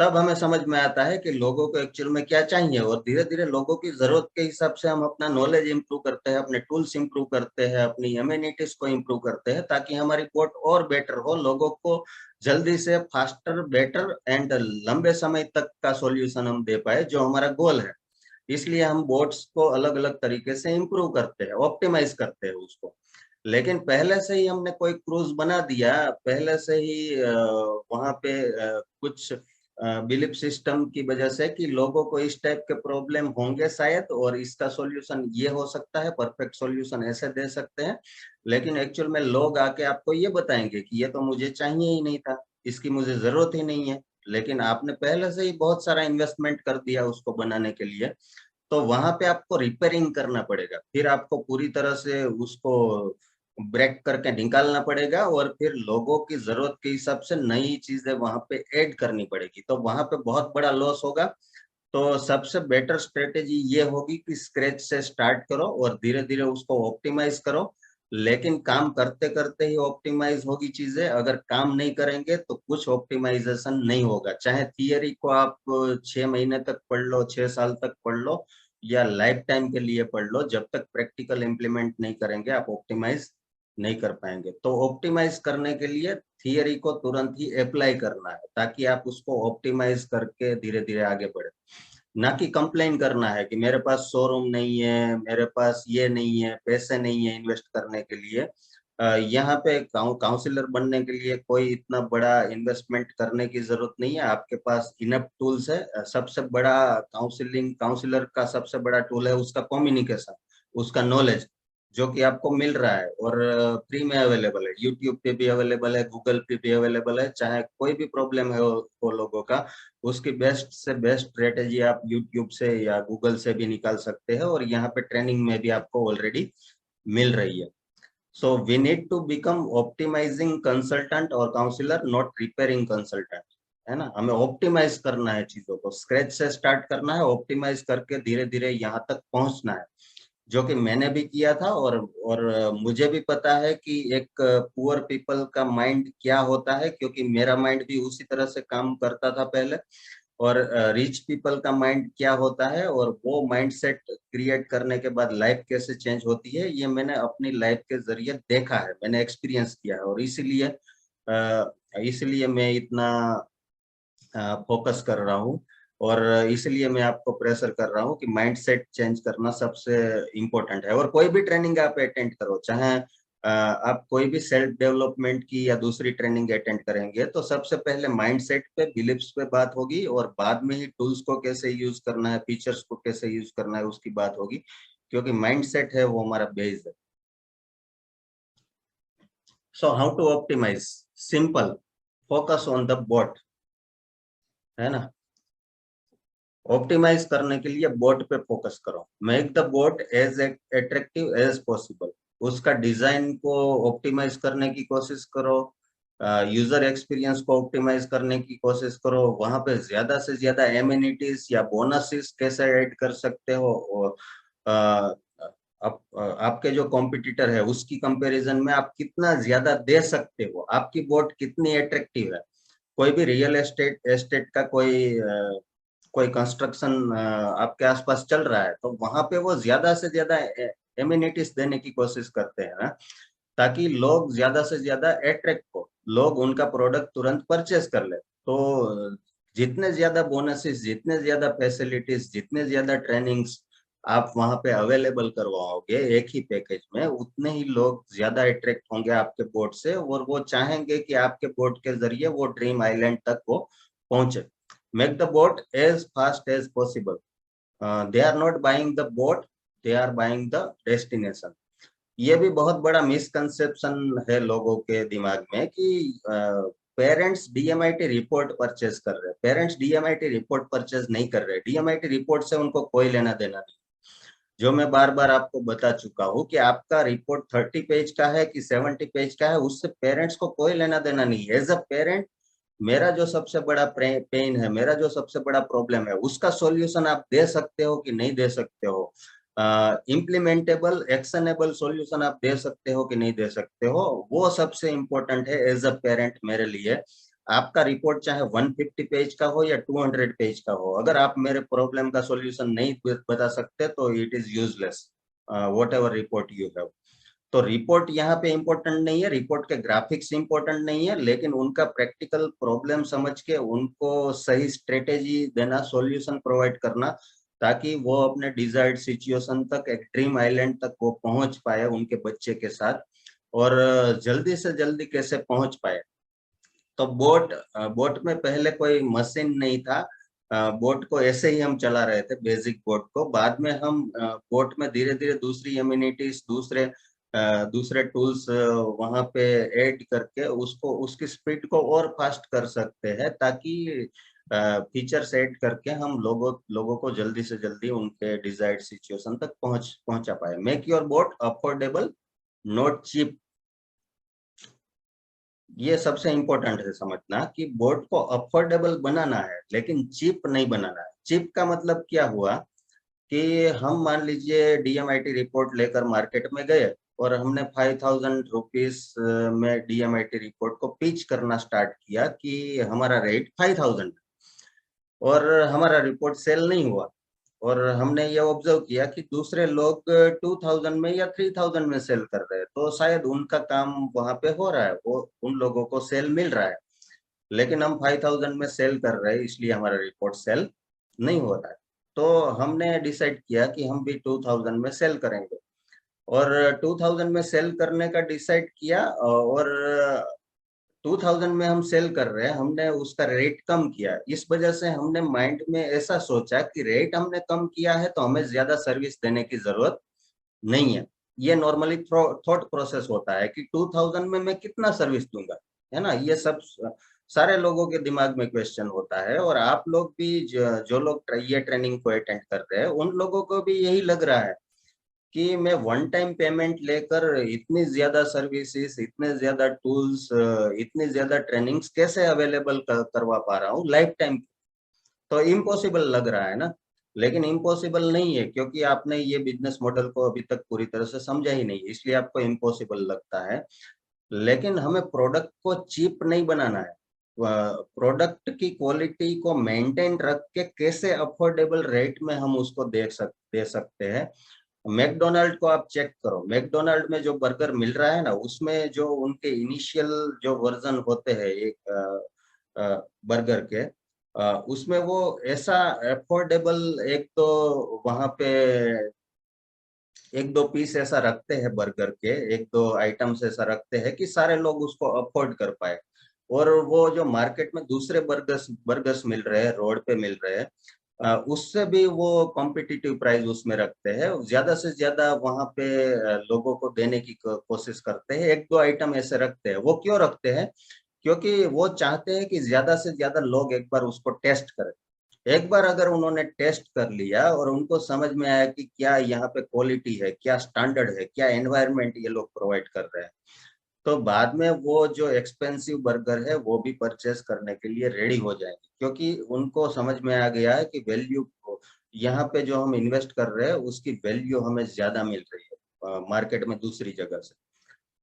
तब हमें समझ में आता है कि लोगों को एक्चुअल में क्या चाहिए, और धीरे धीरे लोगों की जरूरत के हिसाब से हम अपना नॉलेज इंप्रूव करते हैं, अपने टूल्स इंप्रूव करते हैं, अपनी इम्यूनिटीज को इंप्रूव करते हैं, ताकि हमारी बोट और बेटर हो, लोगों को जल्दी से फास्टर, बेटर एंड लंबे समय तक का सॉल्यूशन हम दे पाए, जो हमारा गोल है। इसलिए हम बोट्स को अलग अलग तरीके से इंप्रूव करते हैं, ऑप्टिमाइज करते हैं उसको। लेकिन पहले से ही हमने कोई क्रूज बना दिया, पहले से ही वहां पे कुछ बिलीफ सिस्टम की वजह से कि लोगों को इस टाइप के प्रॉब्लम होंगे शायद, और इसका सॉल्यूशन ये हो सकता है, परफेक्ट सॉल्यूशन ऐसे दे सकते हैं। लेकिन एक्चुअल में लोग आके आपको ये बताएंगे कि ये तो मुझे चाहिए ही नहीं था, इसकी मुझे जरूरत ही नहीं है। लेकिन आपने पहले से ही बहुत सारा इन्वेस्टमेंट कर दिया उसको बनाने के लिए, तो वहां पे आपको रिपेयरिंग करना पड़ेगा, फिर आपको पूरी तरह से उसको ब्रेक करके निकालना पड़ेगा, और फिर लोगों की जरूरत के हिसाब से नई चीजें वहां पे ऐड करनी पड़ेगी, तो वहां पे बहुत बड़ा लॉस होगा। तो सबसे बेटर स्ट्रेटेजी ये होगी कि स्क्रैच से स्टार्ट करो और धीरे धीरे उसको ऑप्टिमाइज करो। लेकिन काम करते करते ही ऑप्टिमाइज होगी चीजें, अगर काम नहीं करेंगे तो कुछ ऑप्टिमाइजेशन नहीं होगा। चाहे थियरी को आप 6 महीने तक पढ़ लो, 6 साल तक पढ़ लो, या लाइफ टाइम के लिए पढ़ लो, जब तक प्रैक्टिकल इम्प्लीमेंट नहीं करेंगे आप ऑप्टिमाइज नहीं कर पाएंगे। तो ऑप्टिमाइज करने के लिए थियरी को तुरंत ही अप्लाई करना है, ताकि आप उसको ऑप्टिमाइज करके धीरे धीरे आगे बढ़े। ना कि कंप्लेन करना है कि मेरे पास शोरूम नहीं है, मेरे पास ये नहीं है, पैसे नहीं है इन्वेस्ट करने के लिए। यहाँ पे काउंसलर बनने के लिए कोई इतना बड़ा इन्वेस्टमेंट करने की जरूरत नहीं है, आपके पास इनफ टूल्स है। सबसे बड़ा काउंसलर का सबसे बड़ा टूल है उसका कम्युनिकेशन, उसका नॉलेज, जो कि आपको मिल रहा है और फ्री में अवेलेबल है। यूट्यूब पे भी अवेलेबल है, गूगल पे भी अवेलेबल है। चाहे कोई भी प्रॉब्लम है वो लोगों का, उसकी बेस्ट से बेस्ट स्ट्रेटेजी आप यूट्यूब से या गूगल से भी निकाल सकते हैं, और यहाँ पे ट्रेनिंग में भी आपको ऑलरेडी मिल रही है। So we need to become optimising consultant और काउंसलर, नॉट रिपेयरिंग कंसल्टेंट, है ना। हमें ऑप्टिमाइज करना है चीजों को, स्क्रैच से स्टार्ट करना है, ऑप्टिमाइज करके धीरे धीरे यहाँ तक पहुंचना है, जो कि मैंने भी किया था। और मुझे भी पता है कि एक पुअर पीपल का माइंड क्या होता है, क्योंकि मेरा माइंड भी उसी तरह से काम करता था पहले। और रिच पीपल का माइंड क्या होता है, और वो माइंड सेट क्रिएट करने के बाद लाइफ कैसे चेंज होती है, ये मैंने अपनी लाइफ के जरिए देखा है, मैंने एक्सपीरियंस किया है। और इसलिए मैं इतना फोकस कर रहा हूँ, और इसलिए मैं आपको प्रेशर कर रहा हूँ कि माइंड सेट चेंज करना सबसे इम्पोर्टेंट है। और कोई भी ट्रेनिंग आप अटेंड करो, चाहे आप कोई भी सेल्फ डेवलपमेंट की या दूसरी ट्रेनिंग अटेंड करेंगे, तो सबसे पहले माइंड सेट पे, बिलीफ्स पे बात होगी, और बाद में ही टूल्स को कैसे यूज करना है, फीचर्स को कैसे यूज करना है, उसकी बात होगी। क्योंकि माइंड सेट है वो हमारा बेस है। So how to optimise? Simple, focus on the boat, है ना। ऑप्टिमाइज करने के लिए बोट पे फोकस करो, make the boat as attractive as possible. उसका डिजाइन को ऑप्टिमाइज करने की कोशिश करो, यूजर एक्सपीरियंस को ऑप्टिमाइज करने की कोशिश करो। वहां पे ज्यादा से ज्यादा एमिनिटीज या बोनसेस कैसे ऐड कर सकते हो, और आपके जो कॉम्पिटिटर है उसकी कंपैरिजन में आप कितना ज्यादा दे सकते हो, आपकी बोट कितनी अट्रैक्टिव है। कोई भी रियल एस्टेट एस्टेट का कोई कंस्ट्रक्शन आपके आसपास चल रहा है, तो वहां पे वो ज्यादा से ज्यादा एमिनिटीज देने की कोशिश करते हैं ना, ताकि लोग ज्यादा से ज्यादा अट्रैक्ट हो, लोग उनका प्रोडक्ट तुरंत परचेज कर ले। तो जितने ज्यादा बोनसेस, जितने ज्यादा फैसिलिटीज, जितने ज्यादा ट्रेनिंग्स आप वहां पे अवेलेबल करवाओगे एक ही पैकेज में, उतने ही लोग ज्यादा अट्रैक्ट होंगे आपके बोर्ड से, और वो चाहेंगे कि आपके बोर्ड के जरिए वो ड्रीम आइलैंड तक वो पहुंचे। Make the boat as fast as possible. They are not buying the boat, they are buying the destination. ये भी बहुत बड़ा मिसकंसेप्शन है लोगों के दिमाग में कि पेरेंट्स डीएमआईटी रिपोर्ट परचेज कर रहे हैं। पेरेंट्स डीएमआईटी रिपोर्ट परचेज नहीं कर रहे, डीएमआईटी रिपोर्ट से उनको कोई लेना देना नहीं। जो मैं बार बार आपको बता चुका हूँ कि आपका रिपोर्ट 30 पेज का है कि 70 पेज का है, उससे पेरेंट्स को कोई लेना देना नहीं। एज अ पेरेंट, मेरा जो सबसे बड़ा पेन है, मेरा जो सबसे बड़ा प्रॉब्लम है, उसका सॉल्यूशन आप दे सकते हो कि नहीं दे सकते हो, इम्प्लीमेंटेबल एक्शनेबल सॉल्यूशन आप दे सकते हो कि नहीं दे सकते हो, वो सबसे इम्पोर्टेंट है एज अ पेरेंट मेरे लिए। आपका रिपोर्ट चाहे 150 पेज का हो या 200 पेज का हो, अगर आप मेरे प्रॉब्लम का सॉल्यूशन नहीं बता सकते तो it is useless what ever report you have. तो रिपोर्ट यहाँ पे इम्पोर्टेंट नहीं है, रिपोर्ट के ग्राफिक्स इम्पोर्टेंट नहीं है, लेकिन उनका प्रैक्टिकल प्रॉब्लम समझ के उनको सही स्ट्रेटेजी देना, सॉल्यूशन प्रोवाइड करना, ताकि वो अपने डिजायर्ड सिचुएशन तक, एक ड्रीम आइलैंड तक वो पहुंच पाए उनके बच्चे के साथ, और जल्दी से जल्दी कैसे पहुंच पाए। तो बोट बोट में पहले कोई मशीन नहीं था, बोट को ऐसे ही हम चला रहे थे, बेसिक बोट को। बाद में हम बोट में धीरे धीरे दूसरी एम्यूनिटीज, दूसरे टूल्स वहां पे ऐड करके उसको, उसकी स्पीड को और फास्ट कर सकते हैं, ताकि फीचर्स ऐड करके हम लोगों को जल्दी से जल्दी उनके डिजायर्ड सिचुएशन तक पहुंचा पाए। Make your boat affordable, not cheap. ये सबसे इम्पोर्टेंट है समझना कि बोट को अफोर्डेबल बनाना है, लेकिन चीप नहीं बनाना है। चीप का मतलब क्या हुआ कि हम मान लीजिए डीएमआईटी रिपोर्ट लेकर मार्केट में गए और हमने 5000 रुपीज में डीएमआईटी रिपोर्ट को पिच करना स्टार्ट किया कि हमारा रेट 5000, और हमारा रिपोर्ट सेल नहीं हुआ। और हमने ये ऑब्जर्व किया कि दूसरे लोग 2000 में या 3000 में सेल कर रहे हैं, तो शायद उनका काम वहां पे हो रहा है, वो उन लोगों को सेल मिल रहा है, लेकिन हम 5000 में सेल कर रहे हैं, इसलिए हमारा रिपोर्ट सेल नहीं हो रहा है। तो हमने डिसाइड किया कि हम भी 2000 में सेल करेंगे, और 2000 में सेल करने का डिसाइड किया, और 2000 में हम सेल कर रहे हैं, हमने उसका रेट कम किया। इस वजह से हमने माइंड में ऐसा सोचा कि रेट हमने कम किया है तो हमें ज्यादा सर्विस देने की जरूरत नहीं है। ये नॉर्मली थॉट प्रोसेस होता है कि 2000 में मैं कितना सर्विस दूंगा, है ना। ये सब सारे लोगों के दिमाग में क्वेश्चन होता है, और आप लोग भी जो लोग ये ट्रेनिंग को अटेंड कर रहे हैं, उन लोगों को भी यही लग रहा है कि मैं वन टाइम पेमेंट लेकर इतनी ज्यादा सर्विसेज, इतने ज्यादा टूल्स, इतनी ज्यादा ट्रेनिंग्स कैसे अवेलेबल करवा पा रहा हूँ लाइफ टाइम। तो इम्पॉसिबल लग रहा है ना, लेकिन इम्पॉसिबल नहीं है, क्योंकि आपने ये बिजनेस मॉडल को अभी तक पूरी तरह से समझा ही नहीं, इसलिए आपको इम्पॉसिबल लगता है। लेकिन हमें प्रोडक्ट को चीप नहीं बनाना है, प्रोडक्ट की क्वालिटी को मेंटेन रख के कैसे अफोर्डेबल रेट में हम उसको दे सकते हैं। मैकडोनाल्ड को आप चेक करो, मैकडोनाल्ड में जो बर्गर मिल रहा है ना, उसमें जो उनके इनिशियल जो वर्जन होते हैं एक बर्गर के, उसमें वो ऐसा अफोर्डेबल, एक तो वहां पे एक दो पीस ऐसा रखते हैं बर्गर के, एक दो आइटम्स ऐसा रखते हैं कि सारे लोग उसको अफोर्ड कर पाए। और वो जो मार्केट में दूसरे बर्गर्स बर्गर्स मिल रहे हैं, रोड पे मिल रहे हैं, उससे भी वो कॉम्पिटिटिव प्राइस उसमें रखते हैं, ज्यादा से ज्यादा वहां पे लोगों को देने की कोशिश करते हैं। एक दो आइटम ऐसे रखते हैं, वो क्यों रखते हैं? क्योंकि वो चाहते हैं कि ज्यादा से ज्यादा लोग एक बार उसको टेस्ट करें। एक बार अगर उन्होंने टेस्ट कर लिया और उनको समझ में आया कि क्या यहाँ पे क्वालिटी है, क्या स्टैंडर्ड है, क्या एनवायरनमेंट ये लोग प्रोवाइड कर रहे हैं, तो बाद में वो जो एक्सपेंसिव बर्गर है वो भी परचेस करने के लिए रेडी हो जाएंगे, क्योंकि उनको समझ में आ गया है कि वैल्यू, यहाँ पे जो हम इन्वेस्ट कर रहे हैं उसकी वैल्यू हमें ज्यादा मिल रही है मार्केट में दूसरी जगह से।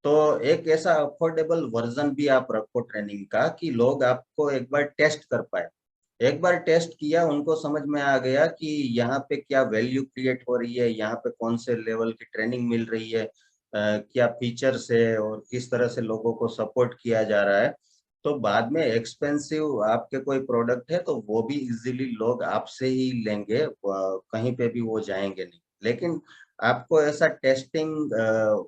तो एक ऐसा अफोर्डेबल वर्जन भी आप रखो ट्रेनिंग का कि लोग आपको एक बार टेस्ट कर पाए। एक बार टेस्ट किया, उनको समझ में आ गया कि यहाँ पे क्या वैल्यू क्रिएट हो रही है, यहाँ पे कौन से लेवल की ट्रेनिंग मिल रही है, क्या फीचर्स है, और किस तरह से लोगों को सपोर्ट किया जा रहा है। तो बाद में एक्सपेंसिव आपके कोई प्रोडक्ट है तो वो भी इजीली लोग आपसे ही लेंगे, कहीं पे भी वो जाएंगे नहीं। लेकिन आपको ऐसा टेस्टिंग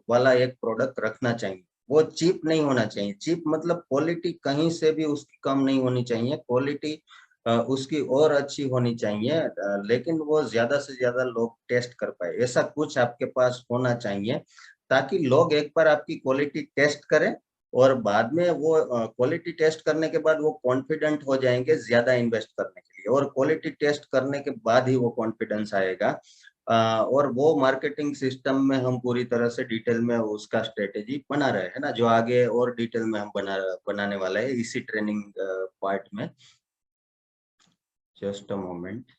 वाला एक प्रोडक्ट रखना चाहिए। वो चीप नहीं होना चाहिए, चीप मतलब क्वालिटी कहीं से भी उसकी कम नहीं होनी चाहिए, क्वालिटी उसकी और अच्छी होनी चाहिए, लेकिन वो ज्यादा से ज्यादा लोग टेस्ट कर पाए, ऐसा कुछ आपके पास होना चाहिए, ताकि लोग एक बार आपकी क्वालिटी टेस्ट करें, और बाद में वो क्वालिटी टेस्ट करने के बाद वो कॉन्फिडेंट हो जाएंगे ज्यादा इन्वेस्ट करने के लिए, और क्वालिटी टेस्ट करने के बाद ही वो कॉन्फिडेंस आएगा। और वो मार्केटिंग सिस्टम में हम पूरी तरह से डिटेल में उसका स्ट्रेटेजी बना रहे हैं ना, जो आगे और डिटेल में हम बनाने वाले हैं इसी ट्रेनिंग पार्ट में। Just a moment.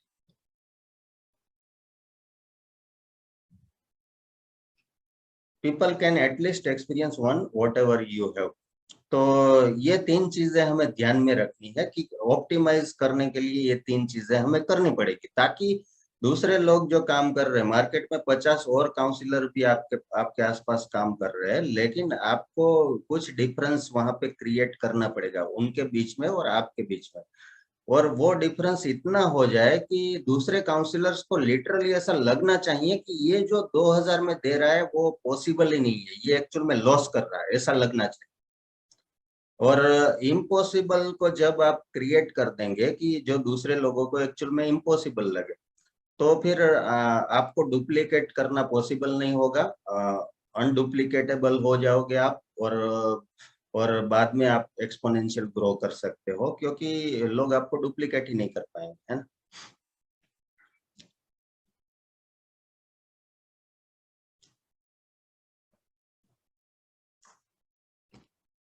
People can at least experience one whatever you have. तो ये 3 चीजें हमें ध्यान में रखनी है कि ऑप्टिमाइज करने के लिए ये 3 चीजें हमें करनी पड़ेगी, ताकि दूसरे लोग जो काम कर रहे हैं मार्केट में, 50 और काउंसलर भी आपके आपके आसपास काम कर रहे हैं, लेकिन आपको कुछ डिफरेंस वहां पे क्रिएट करना पड़ेगा उनके बीच में और आपके बीच में। और वो डिफरेंस इतना हो जाए कि दूसरे काउंसलर्स को लिटरली ऐसा लगना चाहिए कि ये जो 2000 में दे रहा है वो पॉसिबल ही नहीं है, ये एक्चुअल में लॉस कर रहा है, ऐसा लगना चाहिए। और इम्पॉसिबल को जब आप क्रिएट कर देंगे कि जो दूसरे लोगों को एक्चुअल में इम्पॉसिबल लगे, तो फिर आपको डुप्लीकेट करना पॉसिबल नहीं होगा, अनडुप्लीकेटेबल हो जाओगे आप। और बाद में आप एक्सपोनेंशियल ग्रो कर सकते हो, क्योंकि लोग आपको डुप्लीकेट ही नहीं कर पाएंगे, है ना।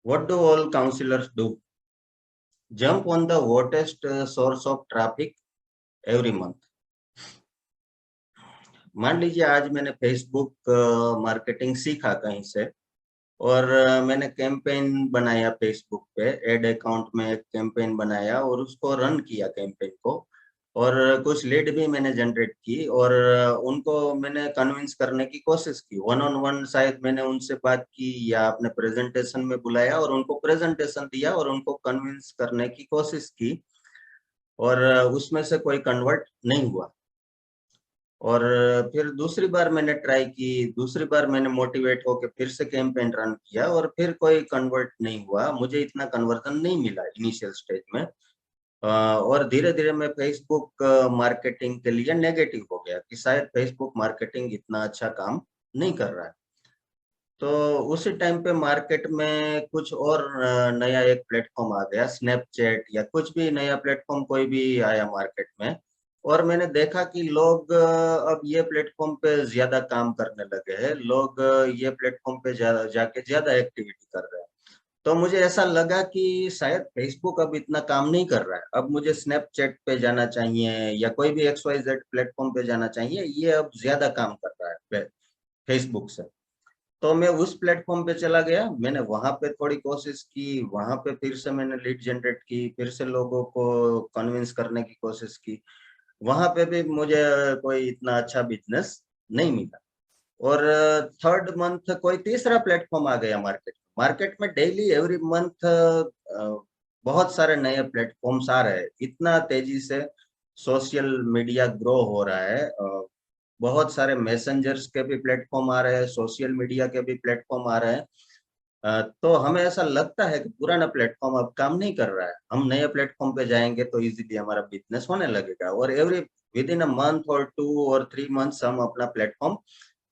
What do all counselors do? Jump on the hottest source of traffic every month. मान लीजिए आज मैंने फेसबुक मार्केटिंग सीखा कहीं से, और मैंने कैंपेन बनाया फेसबुक पे, एड अकाउंट में एक कैंपेन बनाया और उसको रन किया कैंपेन को, और कुछ लीड भी मैंने जनरेट की, और उनको मैंने कन्विंस करने की कोशिश की, वन ऑन वन शायद मैंने उनसे बात की या अपने प्रेजेंटेशन में बुलाया और उनको प्रेजेंटेशन दिया और उनको कन्विंस करने की कोशिश की, और उसमें से कोई कन्वर्ट नहीं हुआ। और फिर दूसरी बार मैंने ट्राई की, दूसरी बार मैंने मोटिवेट होकर फिर से कैंपेन रन किया और फिर कोई कन्वर्ट नहीं हुआ, मुझे इतना कन्वर्जन नहीं मिला इनिशियल स्टेज में। और धीरे धीरे मैं फेसबुक मार्केटिंग के लिए नेगेटिव हो गया कि शायद फेसबुक मार्केटिंग इतना अच्छा काम नहीं कर रहा है। तो उसी टाइम पे मार्केट में कुछ और नया एक प्लेटफॉर्म आ गया, स्नैपचैट या कुछ भी नया प्लेटफॉर्म कोई भी आया मार्केट में, और मैंने देखा कि लोग अब ये प्लेटफॉर्म पे ज्यादा काम करने लगे हैं, लोग ये प्लेटफॉर्म पे जाके ज्यादा एक्टिविटी कर रहे हैं। तो मुझे ऐसा लगा कि शायद फेसबुक अब इतना काम नहीं कर रहा है, अब मुझे स्नैपचैट पे जाना चाहिए या कोई भी XYZ प्लेटफॉर्म पे जाना चाहिए, ये अब ज्यादा काम कर रहा है फेसबुक से। तो मैं उस प्लेटफॉर्म पे चला गया, मैंने वहां पे थोड़ी कोशिश की, वहां पे फिर से मैंने लीड जनरेट की, फिर से लोगों को कन्विंस करने की कोशिश की, वहां पे भी मुझे कोई इतना अच्छा बिजनेस नहीं मिला। और थर्ड मंथ कोई तीसरा प्लेटफॉर्म आ गया मार्केट में डेली एवरी मंथ बहुत सारे नए प्लेटफॉर्म्स आ रहे हैं, इतना तेजी से सोशल मीडिया ग्रो हो रहा है, बहुत सारे मैसेंजर्स के भी प्लेटफॉर्म आ रहे हैं, सोशल मीडिया के भी प्लेटफॉर्म आ रहे हैं। तो हमें ऐसा लगता है कि पुराना प्लेटफॉर्म अब काम नहीं कर रहा है, हम नए प्लेटफॉर्म पे जाएंगे तो इजीली हमारा बिजनेस होने लगेगा, और every with in a month और 2 और 3 मंथ्स हम अपना प्लेटफॉर्म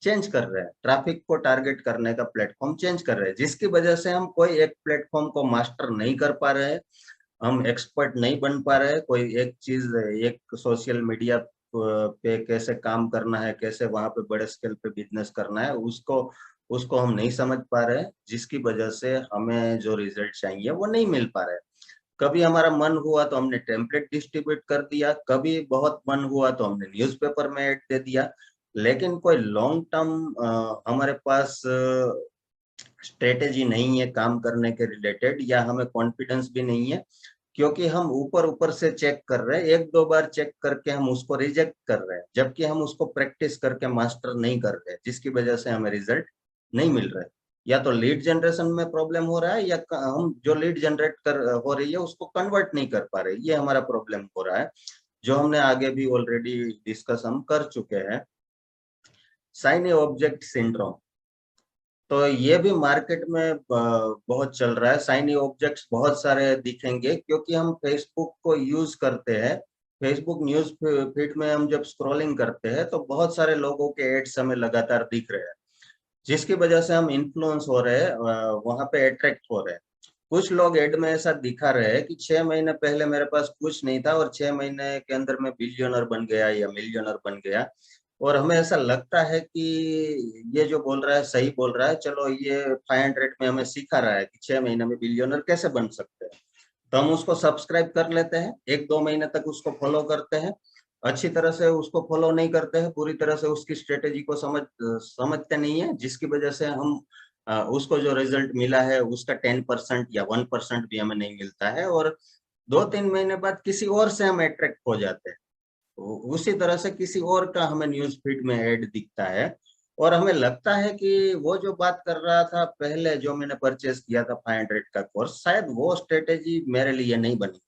चेंज कर रहे हैं, ट्रैफिक को टारगेट करने का प्लेटफॉर्म चेंज कर रहे हैं, जिसकी वजह से हम कोई एक प्लेटफॉर्म को मास्टर नहीं कर पा रहे हैं, हम एक्सपर्ट नहीं बन पा रहे हैं, कोई एक चीज, एक सोशल मीडिया पे कैसे काम करना है, कैसे वहां पे बड़े स्केल पे बिजनेस करना है, उसको उसको हम नहीं समझ पा रहे हैं, जिसकी वजह से हमें जो रिजल्ट चाहिए वो नहीं मिल पा रहे हैं। कभी हमारा मन हुआ तो हमने टेम्पलेट डिस्ट्रीब्यूट कर दिया, कभी बहुत मन हुआ तो हमने न्यूज़पेपर में ऐड दे दिया, लेकिन कोई लॉन्ग टर्म हमारे पास स्ट्रेटेजी नहीं है काम करने के रिलेटेड, या हमें कॉन्फिडेंस भी नहीं है, क्योंकि हम ऊपर ऊपर से चेक कर रहे हैं, एक दो बार चेक करके हम उसको रिजेक्ट कर रहे हैं, जबकि हम उसको प्रैक्टिस करके मास्टर नहीं कर रहे, जिसकी वजह से हमें रिजल्ट नहीं मिल रहा है। या तो लीड जनरेशन में प्रॉब्लम हो रहा है, या हम जो लीड जनरेट कर हो रही है उसको कन्वर्ट नहीं कर पा रहे, ये हमारा प्रॉब्लम हो रहा है, जो हमने आगे भी ऑलरेडी डिस्कस हम कर चुके हैं। शाइनी ऑब्जेक्ट सिंड्रोम, तो ये भी मार्केट में बहुत चल रहा है, शाइनी ऑब्जेक्ट्स बहुत सारे दिखेंगे, क्योंकि हम फेसबुक को यूज करते हैं, फेसबुक न्यूज फीड में हम जब स्क्रॉलिंग करते हैं तो बहुत सारे लोगों के एड्स हमें लगातार दिख रहे हैं, जिसकी वजह से हम इन्फ्लुएंस हो रहे हैं, वहां पे अट्रैक्ट हो रहे हैं। कुछ लोग एड में ऐसा दिखा रहे हैं कि 6 महीने पहले मेरे पास कुछ नहीं था और 6 महीने के अंदर मैं बिलियनर बन गया या मिलियनर बन गया, और हमें ऐसा लगता है कि ये जो बोल रहा है सही बोल रहा है, चलो ये 500 में हमें सिखा रहा है कि 6 महीने में बिलियनर कैसे बन सकते हैं, तो हम उसको सब्सक्राइब कर लेते हैं, 1-2 महीने तक उसको फॉलो करते हैं, अच्छी तरह से उसको फॉलो नहीं करते हैं, पूरी तरह से उसकी स्ट्रेटेजी को समझते नहीं है, जिसकी वजह से हम उसको जो रिजल्ट मिला है उसका 10% या 1% भी हमें नहीं मिलता है, और 2-3 महीने बाद किसी और से हम अट्रैक्ट हो जाते हैं। उसी तरह से किसी और का हमें न्यूज फीड में ऐड दिखता है, और हमें लगता है कि वो जो बात कर रहा था पहले, जो मैंने परचेस किया था 500 का कोर्स, शायद वो स्ट्रेटेजी मेरे लिए नहीं बनी,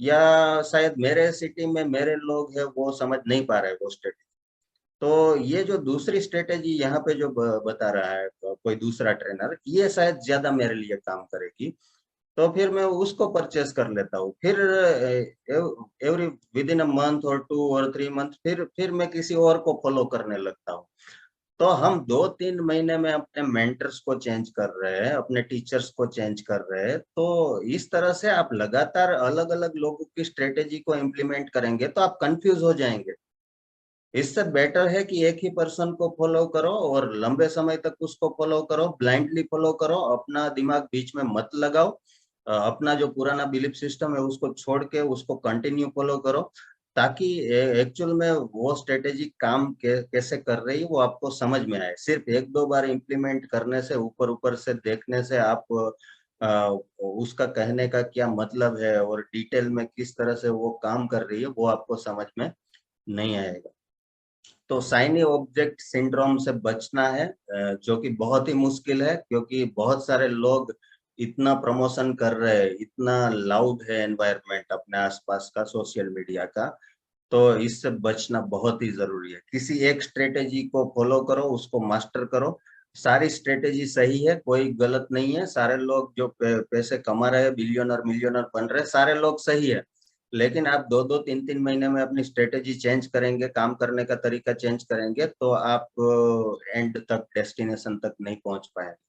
या शायद मेरे सिटी में मेरे लोग हैं वो समझ नहीं पा रहे वो स्ट्रेटेजी। तो ये जो दूसरी स्ट्रेटेजी यहाँ पे जो बता रहा है कोई दूसरा ट्रेनर, ये शायद ज्यादा मेरे लिए काम करेगी, तो फिर मैं उसको परचेस कर लेता हूँ। फिर every with in a month और 2 और 3 मंथ फिर मैं किसी और को फॉलो करने लगता हूँ। तो हम 2-3 महीने में अपने मेंटर्स को चेंज कर रहे हैं, अपने टीचर्स को चेंज कर रहे हैं। तो इस तरह से आप लगातार अलग अलग लोगों की स्ट्रेटेजी को इम्प्लीमेंट करेंगे तो आप कंफ्यूज हो जाएंगे। इससे बेटर है कि एक ही पर्सन को फॉलो करो और लंबे समय तक उसको फॉलो करो, ब्लाइंडली फॉलो करो, अपना दिमाग बीच में मत लगाओ। अपना जो पुराना बिलीफ सिस्टम है उसको छोड़ के उसको कंटिन्यू फॉलो करो, ताकि एक्चुअल में वो स्ट्रेटेजी काम कैसे कर रही है वो आपको समझ में आए। सिर्फ 1-2 बार इम्प्लीमेंट करने से, ऊपर ऊपर से देखने से आप उसका कहने का क्या मतलब है और डिटेल में किस तरह से वो काम कर रही है वो आपको समझ में नहीं आएगा। तो शाइनी ऑब्जेक्ट सिंड्रोम से बचना है, जो कि बहुत ही मुश्किल है, क्योंकि बहुत सारे लोग इतना प्रमोशन कर रहे हैं, इतना लाउड है एनवायरनमेंट अपने आसपास का सोशल मीडिया का। तो इससे बचना बहुत ही जरूरी है। किसी एक स्ट्रेटेजी को फॉलो करो, उसको मास्टर करो। सारी स्ट्रेटेजी सही है, कोई गलत नहीं है। सारे लोग जो पैसे कमा रहे हैं, बिलियनर मिलियनर बन रहे हैं, सारे लोग सही है। लेकिन आप 2-2 3-3 महीने में अपनी स्ट्रेटेजी चेंज करेंगे, काम करने का तरीका चेंज करेंगे, तो आप एंड तक, डेस्टिनेशन तक नहीं पहुंच पाएंगे।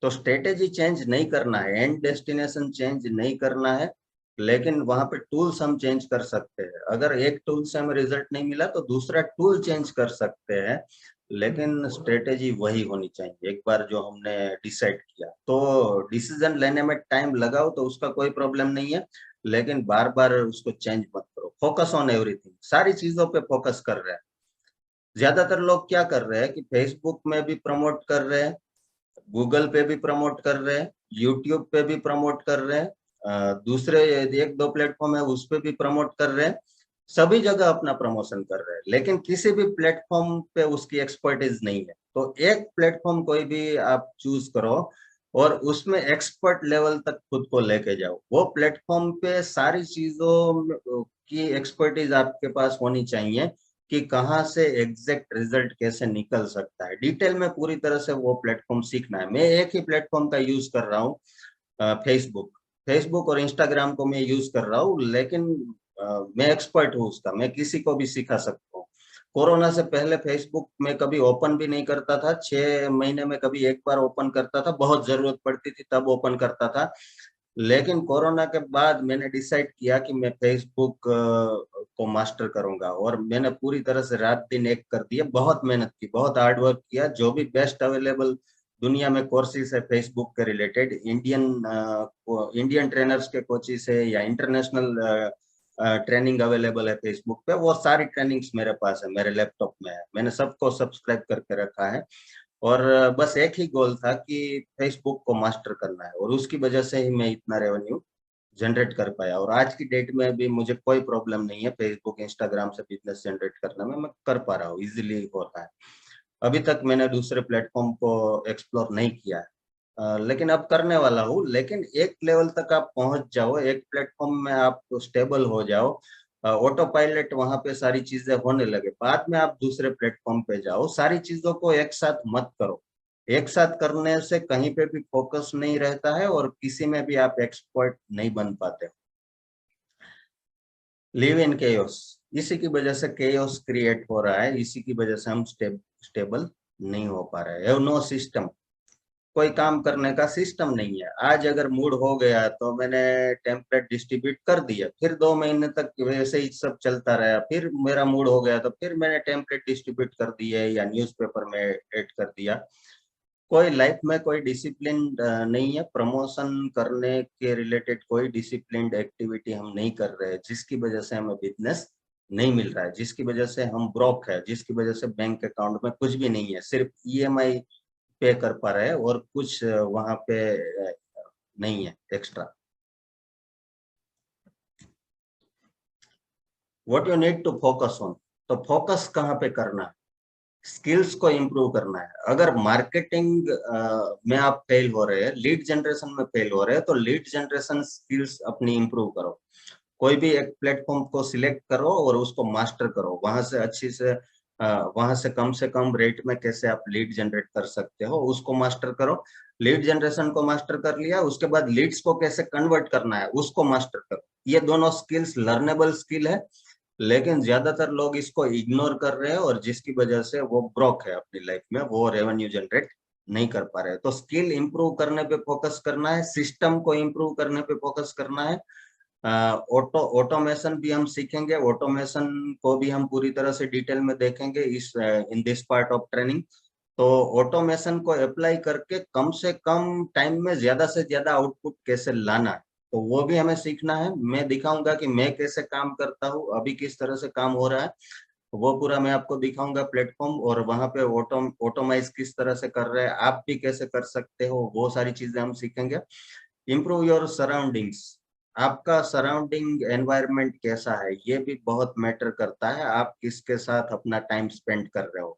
तो स्ट्रेटेजी चेंज नहीं करना है, एंड डेस्टिनेशन चेंज नहीं करना है, लेकिन वहां पे टूल्स हम चेंज कर सकते हैं। अगर एक टूल से हमें रिजल्ट नहीं मिला तो दूसरा टूल चेंज कर सकते हैं, लेकिन स्ट्रेटेजी वही होनी चाहिए। एक बार जो हमने डिसाइड किया, तो डिसीजन लेने में टाइम लगाओ तो उसका कोई प्रॉब्लम नहीं है, लेकिन बार बार उसको चेंज मत करो। फोकस ऑन एवरीथिंग, सारी चीजों पे फोकस कर रहे हैं। ज्यादातर लोग क्या कर रहे हैं कि फेसबुक में भी प्रमोट कर रहे हैं, गूगल पे भी प्रमोट कर रहे हैं, यूट्यूब पे भी प्रमोट कर रहे हैं, दूसरे 1-2 प्लेटफॉर्म है उस पे भी प्रमोट कर रहे हैं। सभी जगह अपना प्रमोशन कर रहे हैं, लेकिन किसी भी प्लेटफॉर्म पे उसकी एक्सपर्टीज नहीं है। तो एक प्लेटफॉर्म कोई भी आप चूज करो और उसमें एक्सपर्ट लेवल तक खुद को लेके जाओ। वो प्लेटफॉर्म पे सारी चीजों की एक्सपर्टीज आपके पास होनी चाहिए, कि कहाँ से एग्जैक्ट रिजल्ट कैसे निकल सकता है। डिटेल में पूरी तरह से वो प्लेटफॉर्म सीखना है। मैं एक ही प्लेटफॉर्म का यूज कर रहा हूँ, फेसबुक। फेसबुक और इंस्टाग्राम को मैं यूज कर रहा हूँ, लेकिन मैं एक्सपर्ट हूँ उसका, मैं किसी को भी सिखा सकता हूँ। कोरोना से पहले फेसबुक में कभी ओपन भी नहीं करता था, 6 महीने में कभी एक बार ओपन करता था, बहुत जरूरत पड़ती थी तब ओपन करता था। लेकिन कोरोना के बाद मैंने डिसाइड किया कि मैं फेसबुक को मास्टर करूंगा, और मैंने पूरी तरह से रात दिन एक कर दिया, बहुत मेहनत की, बहुत हार्ड वर्क किया। जो भी बेस्ट अवेलेबल दुनिया में कोर्सेज है फेसबुक के रिलेटेड, इंडियन ट्रेनर्स के कोचेस है या इंटरनेशनल ट्रेनिंग अवेलेबल है फेसबुक पे, वो सारी ट्रेनिंग्स मेरे पास है, मेरे लैपटॉप में है। मैंने सबको सब्सक्राइब करके रखा है, और बस एक ही गोल था कि फेसबुक को मास्टर करना है, और उसकी वजह से ही मैं इतना रेवेन्यू जनरेट कर पाया। और आज की डेट में भी मुझे कोई प्रॉब्लम नहीं है फेसबुक इंस्टाग्राम से बिजनेस जनरेट करने में, मैं कर पा रहा हूँ, इजीली हो रहा है। अभी तक मैंने दूसरे प्लेटफॉर्म को एक्सप्लोर नहीं किया है, लेकिन अब करने वाला हूँ। लेकिन एक लेवल तक आप पहुंच जाओ, एक प्लेटफॉर्म में आप स्टेबल हो जाओ, ऑटो पायलट वहां पे सारी चीजें होने लगे, बाद में आप दूसरे प्लेटफॉर्म पे जाओ। सारी चीजों को एक साथ मत करो। एक साथ करने से कहीं पे भी फोकस नहीं रहता है, और किसी में भी आप एक्सपर्ट नहीं बन पाते। लिव इन केओस, इसी की वजह से केओस क्रिएट हो रहा है, इसी की वजह से हम स्टेबल नहीं हो पा रहे हैं। हैव नो सिस्टम, कोई काम करने का सिस्टम नहीं है। आज अगर मूड हो गया तो मैंने टेम्पलेट डिस्ट्रीब्यूट कर दिया, फिर 2 महीने तक वैसे ही सब चलता रहा। फिर मेरा मूड हो गया तो फिर मैंने टेम्पलेट डिस्ट्रीब्यूट कर दिए या न्यूज़पेपर में ऐड कर दिया। कोई लाइफ में कोई डिसिप्लिन नहीं है। प्रमोशन करने के रिलेटेड कोई डिसिप्लिन्ड एक्टिविटी हम नहीं कर रहे हैं, जिसकी वजह से हमें बिजनेस नहीं मिल रहा है, जिसकी वजह से हम ब्रोक है, जिसकी वजह से बैंक अकाउंट में कुछ भी नहीं है, सिर्फ ईएमआई पे कर पा रहे हैं और कुछ वहां पे नहीं है extra. What you need to focus on, तो फोकस कहाँ पे करना है, स्किल्स को इम्प्रूव करना है। अगर मार्केटिंग में आप फेल हो रहे हैं, लीड जनरेशन में फेल हो रहे हैं, तो लीड जनरेशन स्किल्स अपनी इम्प्रूव करो। कोई भी एक प्लेटफॉर्म को सिलेक्ट करो और उसको मास्टर करो, वहां से अच्छी से वहां से कम रेट में कैसे आप लीड जनरेट कर सकते हो उसको मास्टर करो। लीड जनरेशन को मास्टर कर लिया, उसके बाद लीड्स को कैसे कन्वर्ट करना है उसको मास्टर करो। ये दोनों स्किल्स लर्नेबल स्किल है, लेकिन ज्यादातर लोग इसको इग्नोर कर रहे हैं और जिसकी वजह से वो ब्रोक है अपनी लाइफ में, वो रेवेन्यू जनरेट नहीं कर पा रहे। तो स्किल इंप्रूव करने पे फोकस करना है, सिस्टम को इंप्रूव करने पे फोकस करना है। ऑटोमेशन भी हम सीखेंगे, ऑटोमेशन को भी हम पूरी तरह से डिटेल में देखेंगे इस in this part of training. तो ऑटोमेशन को अप्लाई करके कम से कम टाइम में ज्यादा से ज्यादा आउटपुट कैसे लाना है, तो वो भी हमें सीखना है। मैं दिखाऊंगा कि मैं कैसे काम करता हूँ, अभी किस तरह से काम हो रहा है, वो पूरा मैं आपको दिखाऊंगा प्लेटफॉर्म, और वहां पे ऑटोमाइज किस तरह से कर रहे हैं, आप भी कैसे कर सकते हो, वो सारी चीजें हम सीखेंगे। इम्प्रूव योर सराउंडिंग्स, आपका सराउंडिंग एनवायरनमेंट कैसा है ये भी बहुत मैटर करता है, आप किसके साथ अपना टाइम स्पेंड कर रहे हो।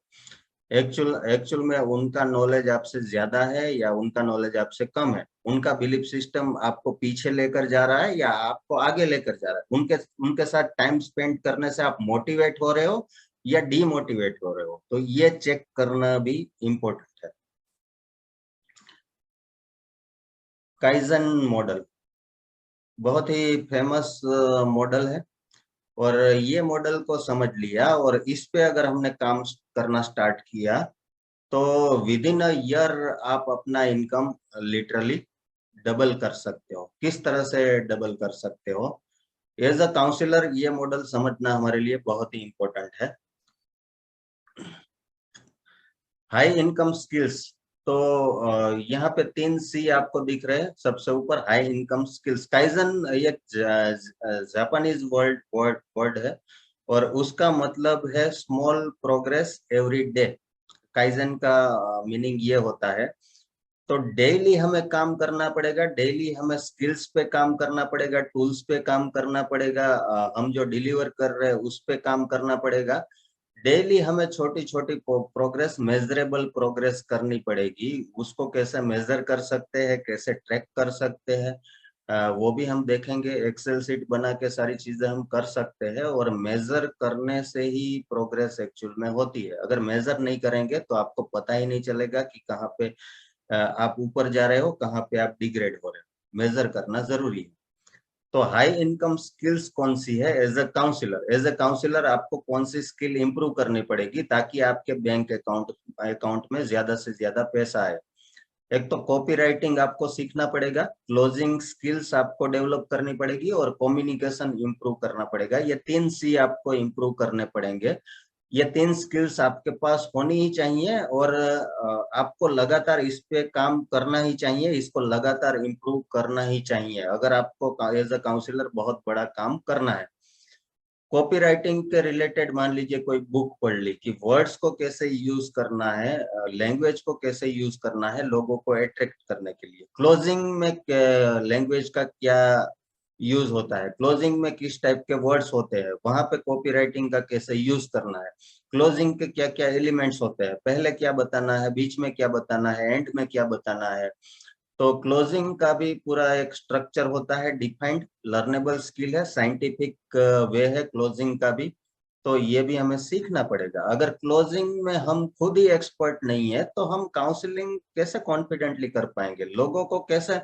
एक्चुअल में उनका नॉलेज आपसे ज्यादा है या उनका नॉलेज आपसे कम है, उनका बिलीफ सिस्टम आपको पीछे लेकर जा रहा है या आपको आगे लेकर जा रहा है, उनके उनके साथ टाइम स्पेंड करने से आप मोटिवेट हो रहे हो या डीमोटिवेट हो रहे हो, तो ये चेक करना भी इम्पोर्टेंट है। काइजन मॉडल बहुत ही फेमस मॉडल है, और ये मॉडल को समझ लिया और इस पे अगर हमने काम करना स्टार्ट किया, तो विद इन अ ईयर आप अपना इनकम लिटरली डबल कर सकते हो। किस तरह से डबल कर सकते हो, एज अ काउंसलर ये मॉडल समझना हमारे लिए बहुत ही इम्पोर्टेंट है। हाई इनकम स्किल्स, तो यहाँ पे 3C आपको दिख रहे हैं सबसे ऊपर, हाई इनकम स्किल्स। काइजन ये जापानीज वर्ड वर्ड वर्ड है और उसका मतलब है small progress every day. Kaizen का मीनिंग ये होता है, तो डेली हमें काम करना पड़ेगा, डेली हमें स्किल्स पे काम करना पड़ेगा, टूल्स पे काम करना पड़ेगा, हम जो डिलीवर कर रहे हैं उस पे काम करना पड़ेगा। डेली हमें छोटी छोटी प्रोग्रेस, मेजरेबल प्रोग्रेस करनी पड़ेगी। उसको कैसे मेजर कर सकते हैं, कैसे ट्रैक कर सकते हैं, वो भी हम देखेंगे। एक्सेल सीट बना के सारी चीजें हम कर सकते हैं, और मेजर करने से ही प्रोग्रेस एक्चुअल में होती है। अगर मेजर नहीं करेंगे तो आपको पता ही नहीं चलेगा कि कहाँ पे आप ऊपर जा रहे हो, कहाँ पे आप डिग्रेड हो रहे हो। मेजर करना जरूरी है। तो हाई इनकम स्किल्स कौन सी है, as a counsellor, as a counsellor आपको कौन सी स्किल इंप्रूव करनी पड़ेगी ताकि आपके बैंक अकाउंट में ज्यादा से ज्यादा पैसा आए। एक तो कॉपी राइटिंग आपको सीखना पड़ेगा, क्लोजिंग स्किल्स आपको डेवलप करनी पड़ेगी, और कम्युनिकेशन इंप्रूव करना पड़ेगा। ये 3C आपको इंप्रूव करने पड़ेंगे। ये 3 स्किल्स आपके पास होनी ही चाहिए, और आपको लगातार इस पे काम करना ही चाहिए, इसको लगातार इम्प्रूव करना ही चाहिए अगर आपको एज अ काउंसलर बहुत बड़ा काम करना है। कॉपी राइटिंग के रिलेटेड मान लीजिए कोई बुक पढ़ ली कि वर्ड्स को कैसे यूज करना है, लैंग्वेज को कैसे यूज करना है लोगों को अट्रैक्ट करने के लिए, क्लोजिंग में लैंग्वेज का क्या यूज होता है, क्लोजिंग में किस टाइप के वर्ड्स होते हैं, वहां पे कॉपी राइटिंग का कैसे यूज करना है, क्लोजिंग के क्या क्या एलिमेंट्स होते हैं, पहले क्या बताना है, बीच में क्या बताना है, एंड में क्या बताना है। तो क्लोजिंग का भी पूरा एक स्ट्रक्चर होता है, डिफाइंड लर्नेबल स्किल है, साइंटिफिक वे है क्लोजिंग का भी। तो ये भी हमें सीखना पड़ेगा। अगर क्लोजिंग में हम खुद ही एक्सपर्ट नहीं है तो हम काउंसलिंग कैसे कॉन्फिडेंटली कर पाएंगे, लोगों को कैसे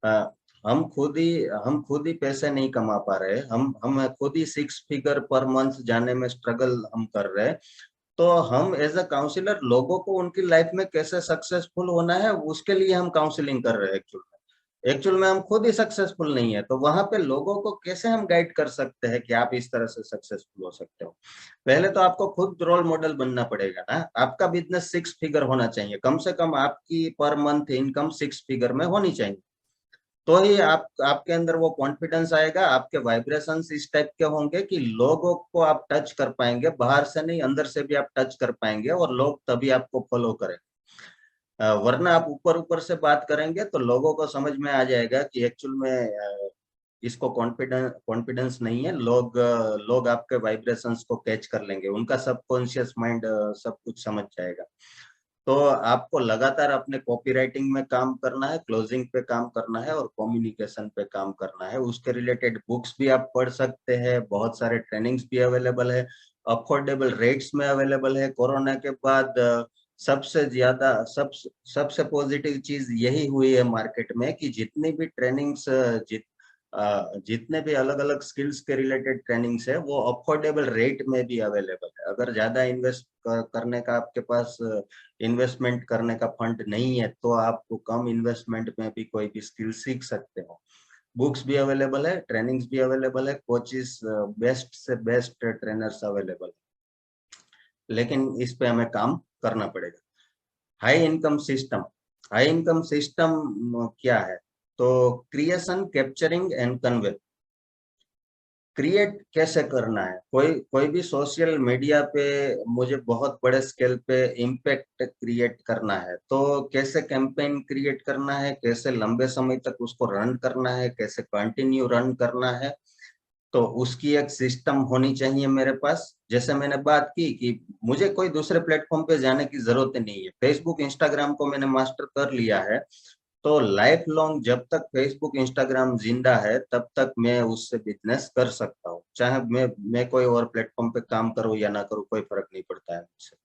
अ, हम खुद ही पैसे नहीं कमा पा रहे, हम खुद ही 6 फिगर पर मंथ जाने में स्ट्रगल हम कर रहे हैं, तो हम एज अ काउंसलर लोगों को उनकी लाइफ में कैसे सक्सेसफुल होना है उसके लिए हम काउंसलिंग कर रहे हैं। एक्चुअल में हम खुद ही सक्सेसफुल नहीं है, तो वहां पे लोगों को कैसे हम गाइड कर सकते हैं कि आप इस तरह से सक्सेसफुल हो सकते हो। पहले तो आपको खुद रोल मॉडल बनना पड़ेगा ना। आपका बिजनेस 6 फिगर होना चाहिए, कम से कम आपकी पर मंथ इनकम 6 फिगर में होनी चाहिए, तो ही आप आपके अंदर वो कॉन्फिडेंस आएगा, आपके वाइब्रेशंस इस टाइप के होंगे कि लोगों को आप टच कर पाएंगे, बाहर से नहीं अंदर से भी आप टच कर पाएंगे, और लोग तभी आपको फॉलो करेंगे। वरना आप ऊपर ऊपर से बात करेंगे तो लोगों को समझ में आ जाएगा कि एक्चुअल में इसको कॉन्फिडेंस नहीं है। लोग आपके वाइब्रेशंस को कैच कर लेंगे, उनका सबकॉन्शियस माइंड सब कुछ समझ जाएगा। तो आपको लगातार अपने कॉपी राइटिंग में काम करना है, क्लोजिंग पे काम करना है और कम्युनिकेशन पे काम करना है। उसके रिलेटेड बुक्स भी आप पढ़ सकते हैं, बहुत सारे ट्रेनिंग्स भी अवेलेबल है, अफोर्डेबल रेट्स में अवेलेबल है। कोरोना के बाद सबसे ज्यादा सबसे पॉजिटिव चीज यही हुई है मार्केट में कि जितनी भी ट्रेनिंग्स जितने भी अलग अलग स्किल्स के रिलेटेड ट्रेनिंग्स है वो अफोर्डेबल रेट में भी अवेलेबल है। अगर ज्यादा इन्वेस्ट करने का आपके पास इन्वेस्टमेंट करने का फंड नहीं है तो आप कम इन्वेस्टमेंट में भी कोई भी स्किल सीख सकते हो। बुक्स भी अवेलेबल है, ट्रेनिंग्स भी अवेलेबल है, कोचेस बेस्ट से बेस्ट ट्रेनर्स अवेलेबल है, लेकिन इस पे हमें काम करना पड़ेगा। High income system, high income system क्या है? तो creation, capturing and convey. Create कैसे करना है? कोई कोई भी सोशल मीडिया पे मुझे बहुत बड़े स्केल पे इम्पैक्ट क्रिएट करना है, तो कैसे कैंपेन क्रिएट करना है, कैसे लंबे समय तक उसको रन करना है, कैसे कंटिन्यू रन करना है, तो उसकी एक सिस्टम होनी चाहिए मेरे पास। जैसे मैंने बात की कि मुझे कोई दूसरे प्लेटफॉर्म पे जाने की जरूरत नहीं है, फेसबुक इंस्टाग्राम को मैंने मास्टर कर लिया है। तो लाइफ लॉन्ग जब तक फेसबुक इंस्टाग्राम जिंदा है तब तक मैं उससे बिजनेस कर सकता हूँ, चाहे मैं कोई और प्लेटफॉर्म पे काम करूँ या ना करूँ, कोई फर्क नहीं पड़ता है मुझसे।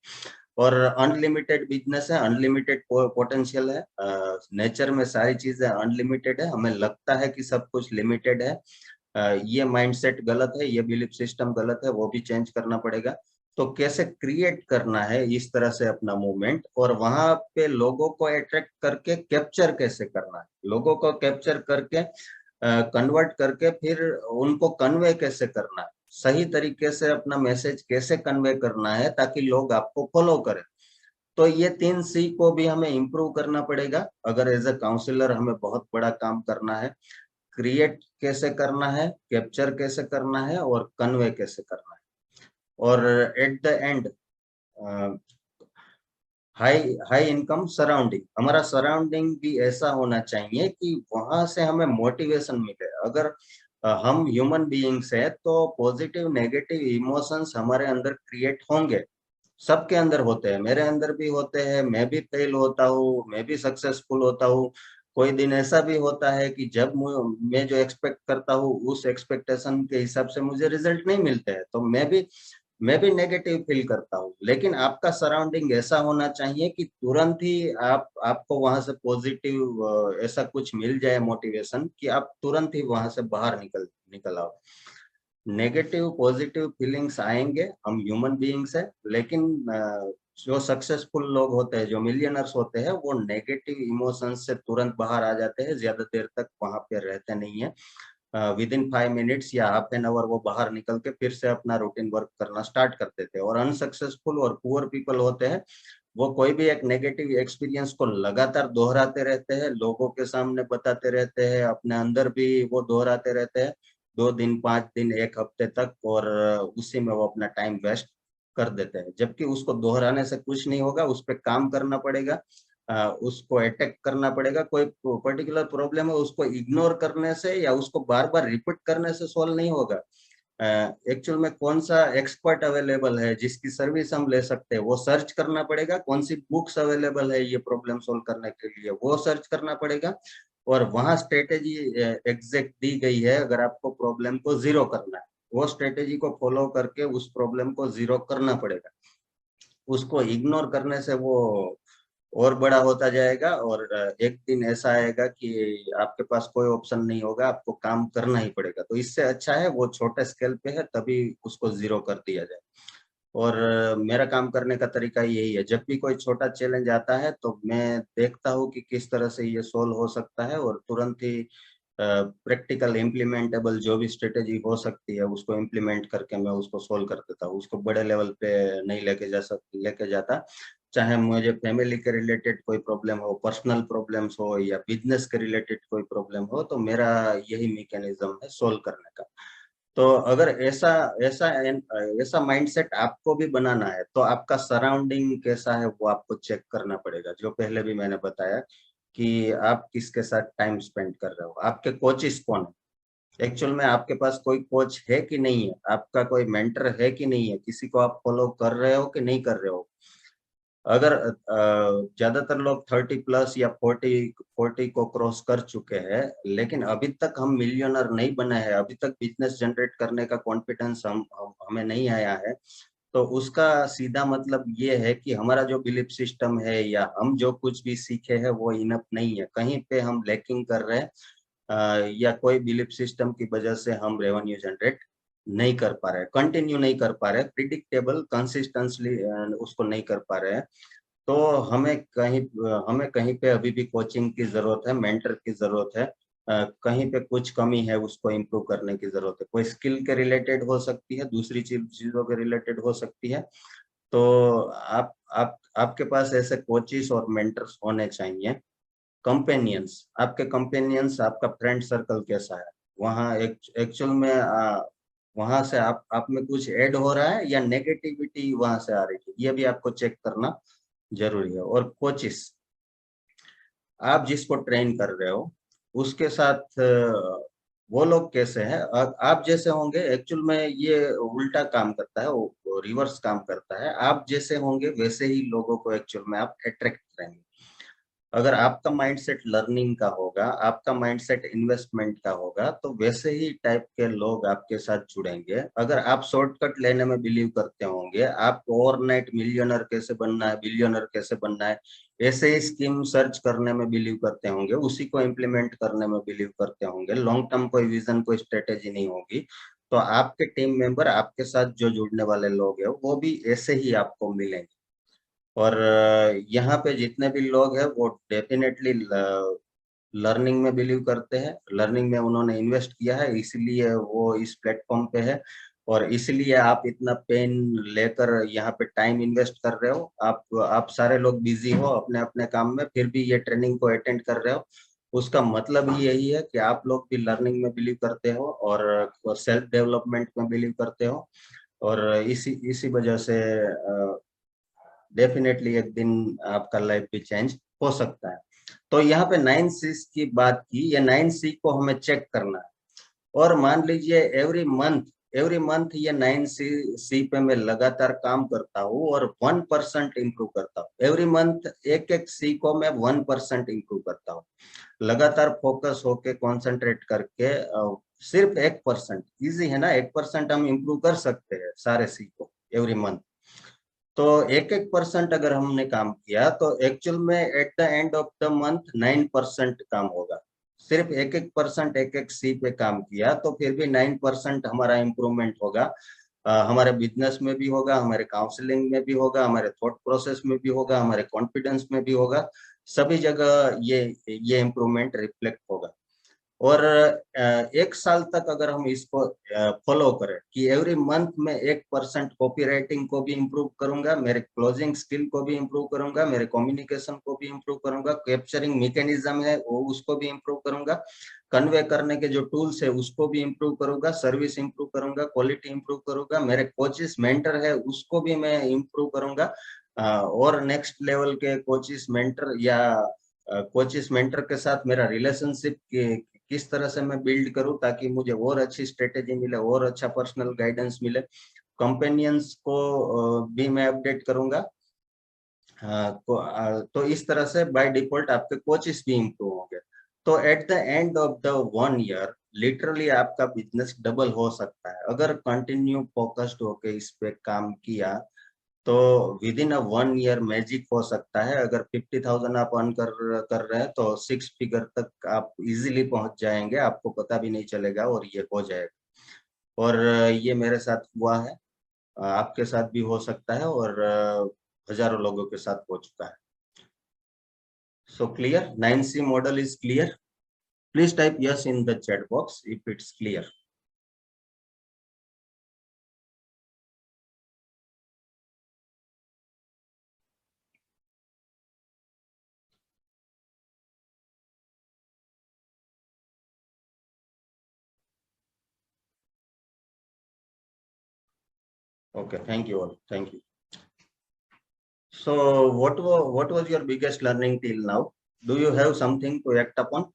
और अनलिमिटेड बिजनेस है, अनलिमिटेड पोटेंशियल है। नेचर में सारी चीजें अनलिमिटेड है, हमें लगता है कि सब कुछ लिमिटेड है। ये माइंडसेट गलत है, ये बिलीफ सिस्टम गलत है, वो भी चेंज करना पड़ेगा। तो कैसे क्रिएट करना है इस तरह से अपना मूवमेंट, और वहां पे लोगों को अट्रैक्ट करके कैप्चर कैसे करना है, लोगों को कैप्चर करके कन्वर्ट करके फिर उनको कन्वे कैसे करना है, सही तरीके से अपना मैसेज कैसे कन्वे करना है ताकि लोग आपको फॉलो करें। तो ये 3 C को भी हमें इम्प्रूव करना पड़ेगा अगर एज अ काउंसलर हमें बहुत बड़ा काम करना है। क्रिएट कैसे करना है, कैप्चर कैसे करना है और कन्वे कैसे करना है। और at the end high high income surrounding, हमारा सराउंडिंग भी ऐसा होना चाहिए कि वहां से हमें मोटिवेशन मिले। अगर हम ह्यूमन बीइंग्स है तो पॉजिटिव नेगेटिव इमोशंस हमारे अंदर क्रिएट होंगे, सबके अंदर होते हैं, मेरे अंदर भी होते हैं, मैं भी फेल होता हूँ, मैं भी सक्सेसफुल होता हूँ। कोई दिन ऐसा भी होता है कि जब मैं जो एक्सपेक्ट करता हूँ उस एक्सपेक्टेशन के हिसाब से मुझे रिजल्ट नहीं मिलते हैं, तो मैं भी नेगेटिव फील करता हूँ। लेकिन आपका सराउंडिंग ऐसा होना चाहिए कि तुरंत ही आपको वहां से पॉजिटिव ऐसा कुछ मिल जाए मोटिवेशन कि आप तुरंत ही वहां से बाहर निकल निकल आओ। नेगेटिव पॉजिटिव फीलिंग्स आएंगे, हम ह्यूमन बीइंग्स है, लेकिन जो सक्सेसफुल लोग होते हैं, जो मिलियनर्स होते हैं, वो नेगेटिव इमोशंस से तुरंत बाहर आ जाते हैं, ज्यादा देर तक वहां पे रहते नहीं है। विद इन 5 मिनट्स या ½ आवर वो बाहर निकल के फिर से अपना रूटीन वर्क करना स्टार्ट करते थे। और अनसक्सेसफुल और पुअर पीपल होते हैं, वो कोई भी एक नेगेटिव एक्सपीरियंस को लगातार दोहराते रहते हैं, लोगों के सामने बताते रहते हैं, अपने अंदर भी वो दोहराते रहते हैं 2 दिन, 5 दिन, एक हफ्ते तक, और उसी में वो अपना टाइम वेस्ट कर देते हैं। जबकि उसको दोहराने से कुछ नहीं होगा, उस पर काम करना पड़ेगा, उसको अटैक करना पड़ेगा। कोई पर्टिकुलर प्रॉब्लम है, उसको इग्नोर करने से या उसको बार बार रिपीट करने से सॉल्व नहीं होगा। एक्चुअल में कौन सा एक्सपर्ट अवेलेबल है जिसकी सर्विस हम ले सकते हैं, वो सर्च करना पड़ेगा। कौन सी बुक्स अवेलेबल है ये प्रॉब्लम सॉल्व करने के लिए, वो सर्च करना पड़ेगा। और वहां स्ट्रेटेजी एग्जैक्ट दी गई है, अगर आपको प्रॉब्लम को जीरो करना है, वो स्ट्रेटेजी को फॉलो करके उस प्रॉब्लम को जीरो करना पड़ेगा। उसको इग्नोर करने से वो और बड़ा होता जाएगा, और एक दिन ऐसा आएगा कि आपके पास कोई ऑप्शन नहीं होगा, आपको काम करना ही पड़ेगा। तो इससे अच्छा है वो छोटे स्केल पे है, तभी उसको जीरो कर दिया जाए। और मेरा काम करने का तरीका यही है, जब भी कोई छोटा चैलेंज आता है तो मैं देखता हूँ कि किस तरह से ये सोल्व हो सकता है, और तुरंत ही प्रैक्टिकल इम्प्लीमेंटेबल जो भी स्ट्रेटेजी हो सकती है उसको इम्प्लीमेंट करके मैं उसको सोल्व कर देता हूँ। उसको बड़े लेवल पे नहीं लेके जाता। चाहे मुझे फैमिली के रिलेटेड कोई प्रॉब्लम हो, पर्सनल प्रॉब्लम्स हो, या बिजनेस के रिलेटेड कोई प्रॉब्लम हो, तो मेरा यही मैकेनिज्म है सोल्व करने का। तो अगर ऐसा ऐसा ऐसा माइंडसेट आपको भी बनाना है तो आपका सराउंडिंग कैसा है वो आपको चेक करना पड़ेगा। जो पहले भी मैंने बताया कि आप किसके साथ टाइम स्पेंड कर रहे हो, आपके कोचेस कौन है, एक्चुअल में आपके पास कोई कोच है कि नहीं है, आपका कोई मेंटर है कि नहीं है, किसी को आप फॉलो कर रहे हो कि नहीं कर रहे हो। अगर ज्यादातर लोग 30+ या 40 को क्रॉस कर चुके हैं, लेकिन अभी तक हम मिलियनर नहीं बने हैं, अभी तक बिजनेस जनरेट करने का कॉन्फिडेंस हमें नहीं आया है, तो उसका सीधा मतलब ये है कि हमारा जो बिलीफ सिस्टम है या हम जो कुछ भी सीखे हैं वो इनफ नहीं है, कहीं पे हम लैकिंग कर रहे हैं। या कोई बिलीफ सिस्टम की वजह से हम रेवेन्यू जनरेट नहीं कर पा रहे, कंटिन्यू नहीं कर पा रहे, प्रिडिक्टेबल कंसिस्टेंटली उसको नहीं कर पा रहे हैं। तो हमें कहीं पे अभी भी कोचिंग की जरूरत है, मेंटर की जरूरत है। कहीं पे कुछ कमी है उसको इम्प्रूव करने की जरूरत है, कोई स्किल के रिलेटेड हो सकती है, दूसरी चीजों के रिलेटेड हो सकती है। तो आप आपके पास ऐसे कोचिस और मेंटर्स होने चाहिए। कंपेनियंस, आपके कंपेनियंस, आपका फ्रेंड सर्कल कैसा है, वहाँ एक्चुअल में वहां से आप में कुछ ऐड हो रहा है या नेगेटिविटी वहां से आ रही है, ये भी आपको चेक करना जरूरी है। और कोचिस, आप जिसको ट्रेन कर रहे हो उसके साथ वो लोग कैसे हैं, आप जैसे होंगे, एक्चुअल में ये उल्टा काम करता है, वो रिवर्स काम करता है, आप जैसे होंगे वैसे ही लोगों को एक्चुअल में आप अट्रैक्ट करेंगे। अगर आपका माइंडसेट लर्निंग का होगा, आपका माइंडसेट इन्वेस्टमेंट का होगा, तो वैसे ही टाइप के लोग आपके साथ जुड़ेंगे। अगर आप शॉर्टकट लेने में बिलीव करते होंगे, आपको ओवरनाइट मिलियनर कैसे बनना है, बिलियनर कैसे बनना है, ऐसे ही स्कीम सर्च करने में बिलीव करते होंगे, उसी को इम्प्लीमेंट करने में बिलीव करते होंगे, लॉन्ग टर्म कोई विजन कोई स्ट्रेटेजी नहीं होगी, तो आपके टीम मेंबर, आपके साथ जो जुड़ने वाले लोग हैं वो भी ऐसे ही आपको मिलेंगे। और यहाँ पे जितने भी लोग हैं वो डेफिनेटली लर्निंग में बिलीव करते हैं, लर्निंग में उन्होंने इन्वेस्ट किया है, इसलिए वो इस प्लेटफॉर्म पे है। और इसलिए आप इतना पेन लेकर यहाँ पे टाइम इन्वेस्ट कर रहे हो, आप सारे लोग बिजी हो अपने अपने काम में, फिर भी ये ट्रेनिंग को अटेंड कर रहे हो। उसका मतलब ही यही है कि आप लोग भी लर्निंग में बिलीव करते हो और सेल्फ डेवलपमेंट में बिलीव करते हो। और इसी इसी वजह से डेफिनेटली एक दिन आपका लाइफ भी चेंज हो सकता है। तो यहाँ पे 9 C's की बात की, ये 9 C को हमें चेक करना है। और मान लीजिए एवरी मंथ ये 9 सी पे मैं लगातार काम करता हूँ और 1% इम्प्रूव करता हूँ, एवरी मंथ एक एक सी को मैं 1% इम्प्रूव करता हूँ, लगातार फोकस होके कॉन्सेंट्रेट करके सिर्फ 1%, इजी है ना, 1% हम इम्प्रूव कर सकते हैं सारे सी को एवरी मंथ। तो एक एक परसेंट अगर हमने काम किया तो एक्चुअल में at the end of the month 9% काम होगा। सिर्फ एक एक परसेंट एक एक सी पे काम किया तो फिर भी 9% हमारा इम्प्रूवमेंट होगा। हमारे बिजनेस में भी होगा, हमारे काउंसलिंग में भी होगा, हमारे थॉट प्रोसेस में भी होगा, हमारे कॉन्फिडेंस में भी होगा, सभी जगह ये इम्प्रूवमेंट रिफ्लेक्ट होगा। और 1 साल तक अगर हम इसको फॉलो करें कि एवरी मंथ में 1% कॉपी राइटिंग को भी इम्प्रूव करूंगा, मेरे क्लोजिंग स्किल को भी इम्प्रूव करूंगा, मेरे कम्युनिकेशन को भी इम्प्रूव करूंगा, कैप्चरिंग मैकेनिज्म है वो उसको भी इम्प्रूव करूंगा, कन्वे करने के जो टूल्स है उसको भी इम्प्रूव करूंगा, सर्विस इम्प्रूव करूंगा, क्वालिटी इम्प्रूव करूंगा, मेरे कोचेस मेंटर है उसको भी मैं इम्प्रूव करूंगा। और नेक्स्ट लेवल के कोचेस मेंटर या कोचेस मेंटर के साथ मेरा रिलेशनशिप किस तरह से मैं बिल्ड करूं ताकि मुझे और अच्छी स्ट्रेटेजी मिले और अच्छा पर्सनल गाइडेंस मिले। कंपेनियंस को भी मैं अपडेट करूंगा। तो इस तरह से बाय डिफॉल्ट आपके कोचेस भी इम्प्रूव होंगे। तो at the end of the 1 year literally आपका बिजनेस डबल हो सकता है अगर कंटिन्यू फोकस्ड होके इस पे काम किया। तो विद इन 1 ईयर मैजिक हो सकता है। अगर 50,000 आप अर्न कर रहे हैं तो 6 फिगर तक आप इजीली पहुंच जाएंगे, आपको पता भी नहीं चलेगा और ये हो जाएगा। और ये मेरे साथ हुआ है, आपके साथ भी हो सकता है और हजारों लोगों के साथ हो चुका है। So clear, 9 C model is clear? Please type yes in the chat box if it's clear. Okay, thank you all. Thank you. So, what was your biggest learning till now? Do you have something to act upon?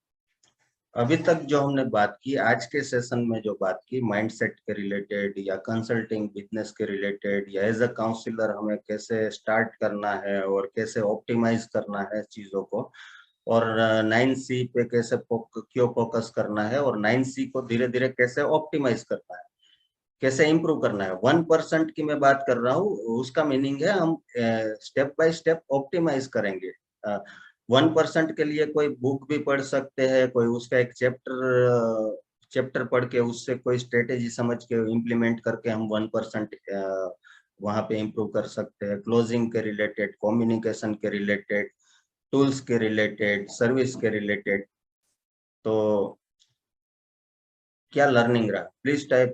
अभी तक जो हमने बात की, आज के सेशन में जो बात की माइंडसेट के रिलेटेड या कंसल्टिंग बिजनेस के रिलेटेड या एज अ काउंसलर हमें कैसे स्टार्ट करना है और कैसे ऑप्टिमाइज करना है चीजों को, और 9C पे कैसे क्यों फोकस करना है, और 9C को धीरे धीरे कैसे ऑप्टिमाइज करना है, कैसे इम्प्रूव करना है। 1% की मैं बात कर रहा हूँ, उसका मीनिंग है हम स्टेप बाय स्टेप ऑप्टिमाइज करेंगे। 1% के लिए कोई बुक भी पढ़ सकते हैं, कोई उसका एक चैप्टर पढ़ के उससे कोई स्ट्रेटेजी समझ के इम्प्लीमेंट करके हम 1% वहां पे इम्प्रूव कर सकते हैं। क्लोजिंग के रिलेटेड, कम्युनिकेशन के रिलेटेड, टूल्स के रिलेटेड, सर्विस के रिलेटेड। तो क्या लर्निंग रहा, प्लीज टाइप